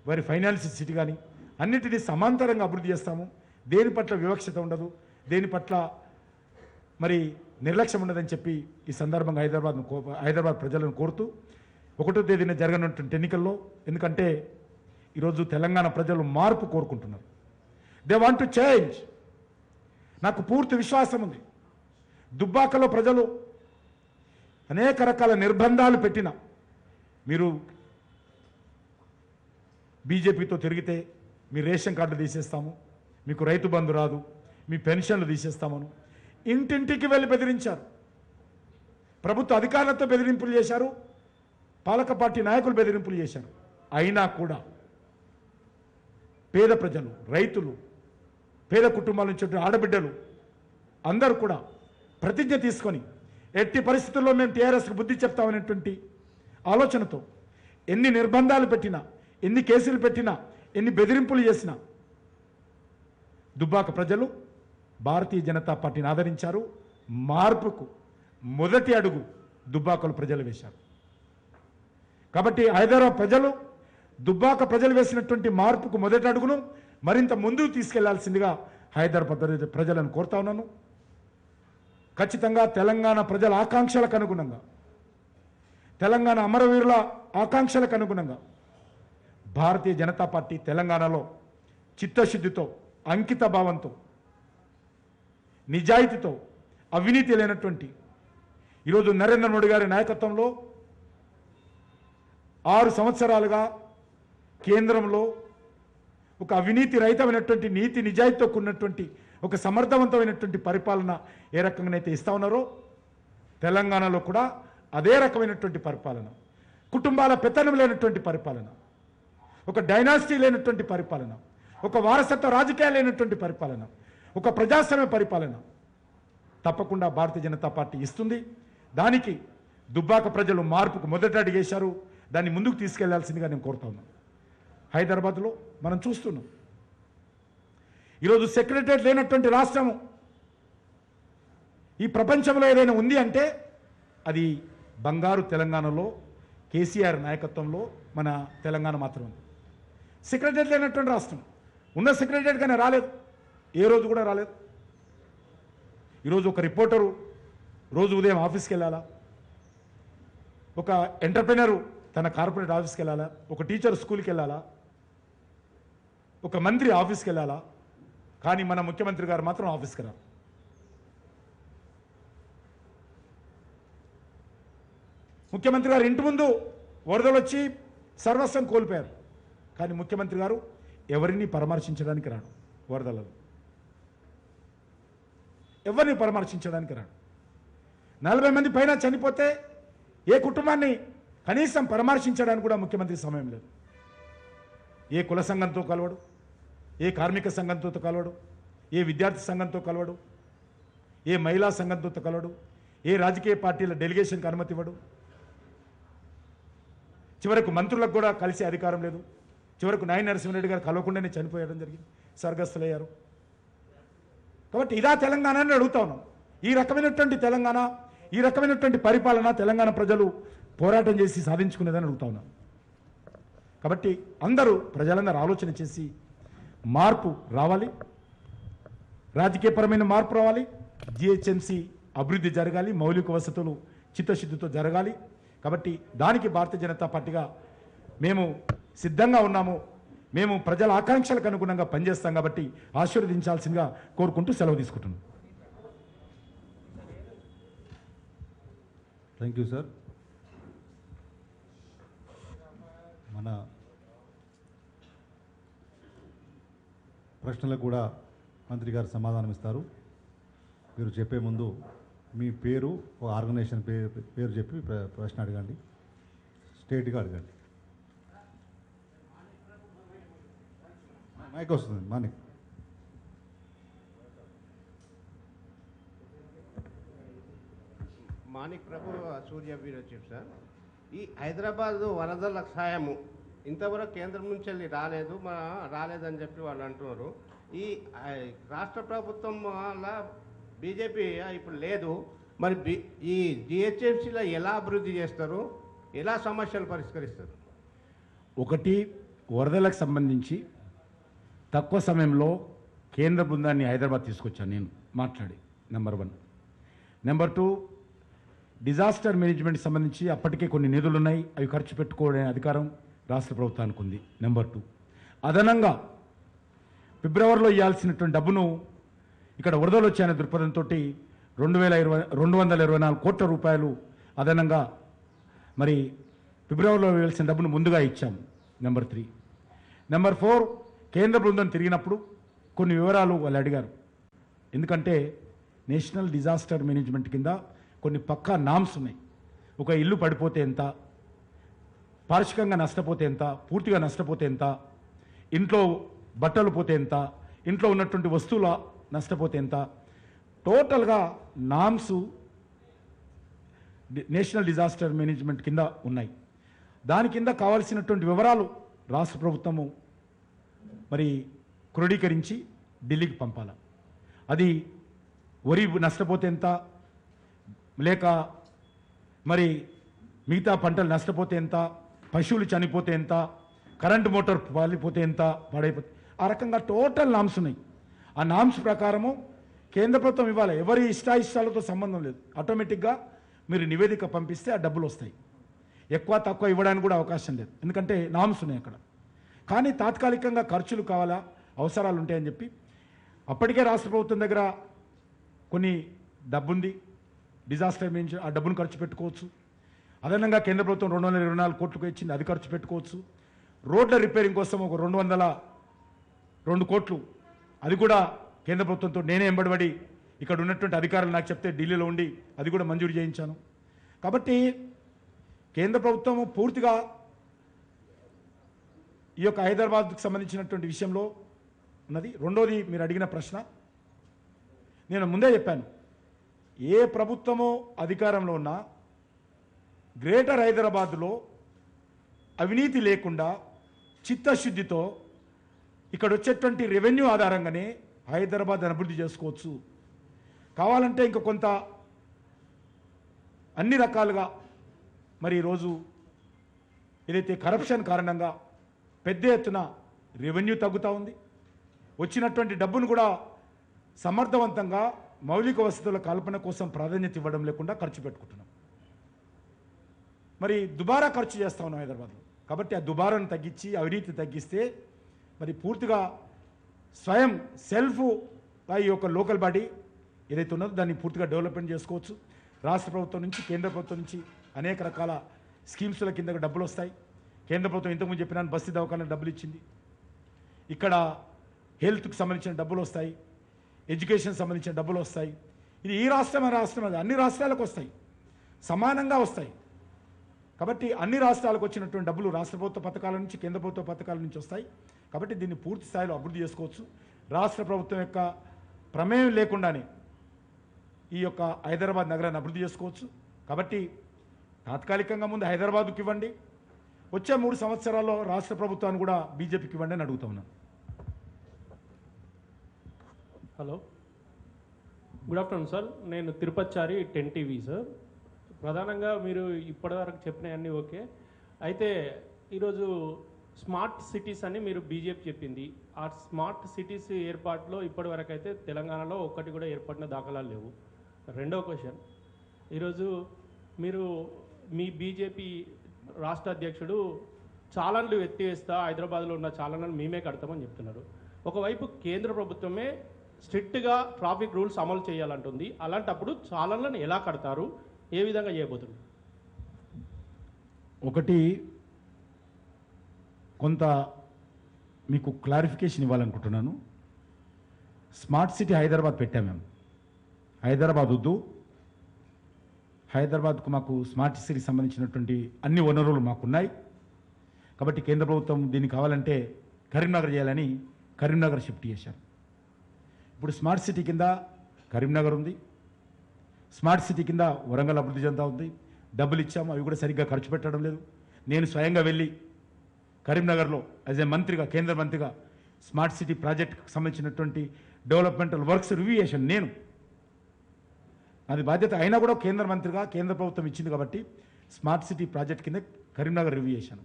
వారి ఫైనాన్షియల్ సిటీ కానీ, అన్నిటినీ సమాంతరంగా అభివృద్ధి చేస్తాము. దేని పట్ల వివక్షత ఉండదు, దేని పట్ల మరి నిర్లక్ష్యం ఉండదని చెప్పి ఈ సందర్భంగా హైదరాబాద్ ప్రజలను కోరుతూ 1వ తేదీన జరగనున్నటువంటి ఎన్నికల్లో, ఎందుకంటే ఈరోజు తెలంగాణ ప్రజలు మార్పు కోరుకుంటున్నారు. They want to change. నాకు పూర్తి విశ్వాసం ఉంది. దుబ్బాకలో ప్రజలు అనేక రకాల నిర్బంధాలు పెట్టిన, మీరు బీజేపీతో తిరిగితే మీ రేషన్ కార్డు తీసేస్తాము, మీకు రైతు బంధు రాదు, మీ పెన్షన్లు తీసేస్తామను ఇంటింటికి వెళ్ళి బెదిరించారు. ప్రభుత్వ అధికారులతో బెదిరింపులు చేశారు, పాలక పార్టీ నాయకులు బెదిరింపులు చేశారు. అయినా కూడా పేద ప్రజలు, రైతులు, పేద కుటుంబాల నుంచి ఆడబిడ్డలు అందరూ కూడా ప్రతిజ్ఞ తీసుకొని ఎట్టి పరిస్థితుల్లో మేము టీఆర్ఎస్కి బుద్ధి చెప్తామనేటువంటి ఆలోచనతో ఎన్ని నిర్బంధాలు పెట్టినా, ఎన్ని కేసులు పెట్టినా, ఎన్ని బెదిరింపులు చేసినా దుబ్బాక ప్రజలు భారతీయ జనతా పార్టీని ఆదరించారు, మార్పుకు మొదటి అడుగు దుబ్బాకలు ప్రజలు వేశారు. కాబట్టి హైదరాబాద్ ప్రజలు దుబ్బాక ప్రజలు వేసినటువంటి మార్పుకు మొదటి అడుగును మరింత ముందుకు తీసుకెళ్లాల్సిందిగా హైదరాబాద్ ప్రజలను కోరుతా ఉన్నాను. ఖచ్చితంగా తెలంగాణ ప్రజల ఆకాంక్షలకు అనుగుణంగా, తెలంగాణ అమరవీరుల ఆకాంక్షలకు అనుగుణంగా భారతీయ జనతా పార్టీ తెలంగాణలో చిత్తశుద్ధితో, అంకిత భావంతో, నిజాయితీతో, అవినీతి లేనటువంటి ఈరోజు నరేంద్ర మోడీ గారి నాయకత్వంలో 6 సంవత్సరాలుగా కేంద్రంలో ఒక అవినీతి రహితమైనటువంటి నీతి నిజాయితీతో కూడినటువంటి ఒక సమర్థవంతమైనటువంటి పరిపాలన ఏ రకంగానైతే ఇస్తా ఉన్నారో తెలంగాణలో కూడా అదే రకమైనటువంటి పరిపాలన, కుటుంబాల పెత్తనం లేనటువంటి పరిపాలన, ఒక డైనాసిటీ లేనటువంటి పరిపాలన, ఒక వారసత్వ రాజకీయాలు లేనటువంటి పరిపాలన, ఒక ప్రజాస్వామ్య పరిపాలన తప్పకుండా భారతీయ జనతా పార్టీ ఇస్తుంది. దానికి దుబ్బాక ప్రజలు మార్పుకు మొదట అడిగేశారు. దాన్ని ముందుకు తీసుకెళ్లాల్సిందిగా నేను కోరుతా ఉన్నాను. హైదరాబాద్లో మనం చూస్తున్నాం, ఈరోజు సెక్రటరియట్ లేనటువంటి రాష్ట్రము ఈ ప్రపంచంలో ఏదైనా ఉంది అంటే అది బంగారు తెలంగాణలో కేసీఆర్ నాయకత్వంలో మన తెలంగాణ మాత్రమే. సెక్రటరియట్ లేనటువంటి రాష్ట్రం, ఉన్న సెక్రటరియట్ కానీ రాలేదు, ఏ రోజు కూడా రాలేదు. ఈరోజు ఒక రిపోర్టరు రోజు ఉదయం ఆఫీస్కి వెళ్ళాలా, ఒక ఎంటర్ప్రెనరు తన కార్పొరేట్ ఆఫీస్కి వెళ్ళాలా, ఒక టీచర్ స్కూల్కి వెళ్ళాలా, ఒక మంత్రి ఆఫీస్కి వెళ్ళాలా, కానీ మన ముఖ్యమంత్రి గారు మాత్రం ఆఫీస్కి రారు. ముఖ్యమంత్రి గారు ఇంటి ముందు వరదలు వచ్చి సర్వస్వం కోల్పోయారు, కానీ ముఖ్యమంత్రి గారు ఎవరిని పరామర్శించడానికి రాడు. వరదలలో ఎవరిని పరామర్శించడానికి రాడు. 40 మంది పైన చనిపోతే ఏ కుటుంబాన్ని కనీసం పరామర్శించడానికి కూడా ముఖ్యమంత్రి సమయం లేదు. ఏ కుల సంఘంతో కలవడు, ఏ కార్మిక సంఘంతో కలవడు, ఏ విద్యార్థి సంఘంతో కలవడు, ఏ మహిళా సంఘంతో కలవడు, ఏ రాజకీయ పార్టీల డెలిగేషన్కి అనుమతి ఇవ్వడు. చివరకు మంత్రులకు కూడా కలిసే అధికారం లేదు. చివరకు నాయన నరసింహారెడ్డి గారు కలవకుండానే చనిపోయడం జరిగింది, స్వర్గస్థులయ్యారు. కాబట్టి ఇదా తెలంగాణ అని అడుగుతా ఉన్నాం. ఈ రకమైనటువంటి తెలంగాణ, ఈ రకమైనటువంటి పరిపాలన తెలంగాణ ప్రజలు పోరాటం చేసి సాధించుకునేదని అడుగుతా ఉన్నాం. కాబట్టి ప్రజలందరూ ఆలోచన చేసి మార్పు రావాలి, రాజకీయపరమైన మార్పు రావాలి, జిహెచ్ఎంసీ అభివృద్ధి జరగాలి, మౌలిక వసతులు చిత్తశుద్ధితో జరగాలి. కాబట్టి దానికి భారతీయ జనతా పార్టీగా మేము సిద్ధంగా ఉన్నాము. మేము ప్రజల ఆకాంక్షలకు అనుగుణంగా పనిచేస్తాం. కాబట్టి ఆశీర్వదించాల్సిందిగా కోరుకుంటూ సెలవు తీసుకుంటున్నాం. Thank you sir. మన ప్రశ్నలకు కూడా మంత్రి గారు సమాధానం ఇస్తారు. మీరు చెప్పే ముందు మీ పేరు, ఒక ఆర్గనైజేషన్ పేరు చెప్పి ప్రశ్న అడగండి, స్ట్రేట్గా అడగండి. మైక్ వస్తుంది. మానిక్. మాణిక్ ప్రభు, సూర్య వీరచిప్ సార్. ఈ హైదరాబాద్ వరదల సాయము ఇంతవరకు కేంద్రం నుంచి వెళ్ళి రాలేదని చెప్పి వాళ్ళు అంటున్నారు. ఈ రాష్ట్ర ప్రభుత్వం వల్ల బీజేపీ ఇప్పుడు లేదు. మరి ఈ జిహెచ్ఎంసీలో ఎలా అభివృద్ధి చేస్తారు, ఎలా సమస్యలు పరిష్కరిస్తారు? ఒకటి, వరదలకు సంబంధించి తక్కువ సమయంలో కేంద్ర బృందాన్ని హైదరాబాద్ తీసుకొచ్చాను నేను మాట్లాడి, నెంబర్ 1. నెంబర్ 2, డిజాస్టర్ మేనేజ్మెంట్ సంబంధించి అప్పటికే కొన్ని నిధులు ఉన్నాయి, అవి ఖర్చు పెట్టుకోవడం అధికారం రాష్ట్ర ప్రభుత్వానికి ఉంది. నెంబర్ 2, అదనంగా ఫిబ్రవరిలో ఇవ్వాల్సినటువంటి డబ్బును ఇక్కడ వరదలు వచ్చాయనే దృక్పథంతో 224 కోట్ల రూపాయలు అదనంగా మరి ఫిబ్రవరిలో ఇవ్వాల్సిన డబ్బును ముందుగా ఇచ్చాము. నెంబర్ 3. నెంబర్ 4, కేంద్ర బృందం తిరిగినప్పుడు కొన్ని వివరాలు వాళ్ళు అడిగారు. ఎందుకంటే నేషనల్ డిజాస్టర్ మేనేజ్మెంట్ కింద కొన్ని పక్కా నామ్స్ ఉన్నాయి. ఒక ఇల్లు పడిపోతే ఎంత, పార్షికంగా నష్టపోతే ఎంత, పూర్తిగా నష్టపోతే ఎంత, ఇంట్లో బట్టలు పోతే ఎంత, ఇంట్లో ఉన్నటువంటి వస్తువుల నష్టపోతే ఎంత, టోటల్గా నామ్స్ నేషనల్ డిజాస్టర్ మేనేజ్మెంట్ కింద ఉన్నాయి. దాని కింద కావాల్సినటువంటి వివరాలు రాష్ట్ర ప్రభుత్వము మరి క్రోడీకరించి ఢిల్లీకి పంపాలి. అది వరి నష్టపోతే ఎంత, లేక మరి మిగతా పంటలు నష్టపోతే ఎంత, పశువులు చనిపోతే ఎంత, కరెంటు మోటార్ పాలిపోతే ఎంత, పాడైపోతే ఆ రకంగా టోటల్ నామ్స్ ఉన్నాయి. ఆ నామ్స్ ప్రకారము కేంద్ర ప్రభుత్వం ఇవ్వాలి. ఎవరి ఇష్టాయిష్టాలతో సంబంధం లేదు. ఆటోమేటిక్గా మీరు నివేదిక పంపిస్తే ఆ డబ్బులు వస్తాయి. ఎక్కువ తక్కువ ఇవ్వడానికి కూడా అవకాశం లేదు, ఎందుకంటే నామ్స్ ఉన్నాయి అక్కడ. కానీ తాత్కాలికంగా ఖర్చులు కావాలా, అవసరాలు ఉంటాయని చెప్పి అప్పటికే రాష్ట్ర ప్రభుత్వం దగ్గర కొన్ని డబ్బుంది, డిజాస్టర్ నుంచి ఆ డబ్బును ఖర్చు పెట్టుకోవచ్చు. అదనంగా కేంద్ర ప్రభుత్వం 224 కోట్లకు ఇచ్చింది, అది ఖర్చు పెట్టుకోవచ్చు. రోడ్ల రిపేరింగ్ కోసం ఒక 202 కోట్లు, అది కూడా కేంద్ర ప్రభుత్వంతో నేనే ఎంబడబడి ఇక్కడ ఉన్నటువంటి అధికారులు నాకు చెప్తే ఢిల్లీలో ఉండి అది కూడా మంజూరు చేయించాను. కాబట్టి కేంద్ర ప్రభుత్వం పూర్తిగా ఈ యొక్క హైదరాబాద్కు సంబంధించినటువంటి విషయంలో ఉన్నది. రెండోది, మీరు అడిగిన ప్రశ్న నేను ముందే చెప్పాను, ఏ ప్రభుత్వమో అధికారంలో ఉన్నా గ్రేటర్ హైదరాబాద్లో అవినీతి లేకుండా చిత్తశుద్ధితో ఇక్కడ వచ్చేటువంటి రెవెన్యూ ఆధారంగానే హైదరాబాద్ అభివృద్ధి చేసుకోవచ్చు. కావాలంటే ఇంకా కొంత అన్ని రకాలుగా మరి ఈరోజు ఏదైతే కరప్షన్ కారణంగా పెద్ద ఎత్తున రెవెన్యూ తగ్గుతూ ఉంది, వచ్చినటువంటి డబ్బును కూడా సమర్థవంతంగా మౌలిక వసతుల కల్పన కోసం ప్రాధాన్యత ఇవ్వడం లేకుండా ఖర్చు పెట్టుకుంటున్నాం. మరి దుబారా ఖర్చు చేస్తా ఉన్నాం హైదరాబాద్లో. కాబట్టి ఆ దుబారాను తగ్గించి అవినీతి తగ్గిస్తే మరి పూర్తిగా స్వయం సెల్ఫ్ ఈ యొక్క లోకల్ బాడీ ఏదైతే ఉన్నదో దాన్ని పూర్తిగా డెవలప్మెంట్ చేసుకోవచ్చు. రాష్ట్ర ప్రభుత్వం నుంచి, కేంద్ర ప్రభుత్వం నుంచి అనేక రకాల స్కీమ్స్ల కింద డబ్బులు వస్తాయి. కేంద్ర ప్రభుత్వం ఇంతకుముందు చెప్పినాను బస్తీ దవాఖాన డబ్బులు ఇచ్చింది. ఇక్కడ హెల్త్కి సంబంధించిన డబ్బులు వస్తాయి, ఎడ్యుకేషన్ సంబంధించిన డబ్బులు వస్తాయి. ఇది ఈ రాష్ట్రం అది అన్ని రాష్ట్రాలకు వస్తాయి, సమానంగా వస్తాయి. కాబట్టి అన్ని రాష్ట్రాలకు వచ్చినటువంటి డబ్బులు రాష్ట్ర ప్రభుత్వ పథకాల నుంచి, కేంద్ర ప్రభుత్వ పథకాల నుంచి వస్తాయి. కాబట్టి దీన్ని పూర్తి స్థాయిలో అభివృద్ధి చేసుకోవచ్చు. రాష్ట్ర ప్రభుత్వం యొక్క ప్రమేయం లేకుండానే ఈ యొక్క హైదరాబాద్ నగరాన్ని అభివృద్ధి చేసుకోవచ్చు. కాబట్టి తాత్కాలికంగా ముందు హైదరాబాద్కి ఇవ్వండి, వచ్చే 3 సంవత్సరాల్లో రాష్ట్ర ప్రభుత్వాన్ని కూడా బీజేపీకి ఇవ్వండి అని అడుగుతా ఉన్నాను. Hello, good afternoon sir. నేను తిరుపతిచారి 10 టీవీ సార్. ప్రధానంగా మీరు ఇప్పటివరకు చెప్పినవన్నీ ఓకే. అయితే ఈరోజు స్మార్ట్ సిటీస్ అని మీరు బీజేపీ చెప్పింది. ఆ స్మార్ట్ సిటీస్ ఏర్పాటులో ఇప్పటివరకు అయితే తెలంగాణలో ఒక్కటి కూడా ఏర్పడిన దాఖలాలు లేవు. రెండో క్వశ్చన్, ఈరోజు మీరు మీ బీజేపీ రాష్ట్ర అధ్యక్షుడు చాలన్లు ఎత్తివేస్తా, హైదరాబాద్లో ఉన్న చాలన్లను మేమే కడతామని చెప్తున్నారు. ఒకవైపు కేంద్ర ప్రభుత్వమే స్ట్రిక్ట్గా ట్రాఫిక్ రూల్స్ అమలు చేయాలంటుంది. అలాంటప్పుడు చాలన్లను ఎలా కడతారు, ఏ విధంగా చేయబోతున్నారు? ఒకటి కొంత మీకు క్లారిఫికేషన్ ఇవ్వాలనుకుంటున్నాను. స్మార్ట్ సిటీ హైదరాబాద్ పెట్టాము మేము. హైదరాబాద్ వద్దు, హైదరాబాద్కు మాకు స్మార్ట్ సిటీకి సంబంధించినటువంటి అన్ని వనరులు మాకున్నాయి. కాబట్టి కేంద్ర ప్రభుత్వం దీన్ని కావాలంటే కరీంనగర్ చేయాలని కరీంనగర్ షిఫ్ట్ చేశారు. ఇప్పుడు స్మార్ట్ సిటీ కింద కరీంనగర్ ఉంది, స్మార్ట్ సిటీ కింద వరంగల్ అభివృద్ధి చెందుతా ఉంది. డబ్బులు ఇచ్చాము, అవి కూడా సరిగ్గా ఖర్చు పెట్టడం లేదు. నేను స్వయంగా వెళ్ళి కరీంనగర్లో యాజ్ ఏ మంత్రిగా, కేంద్ర మంత్రిగా స్మార్ట్ సిటీ ప్రాజెక్ట్కి సంబంధించినటువంటి డెవలప్మెంటల్ వర్క్స్ రివ్యూ చేశాను. నేను అది బాధ్యత అయినా కూడా కేంద్ర మంత్రిగా కేంద్ర ప్రభుత్వం ఇచ్చింది కాబట్టి స్మార్ట్ సిటీ ప్రాజెక్ట్ కింద కరీంనగర్ రివ్యూ చేశాను.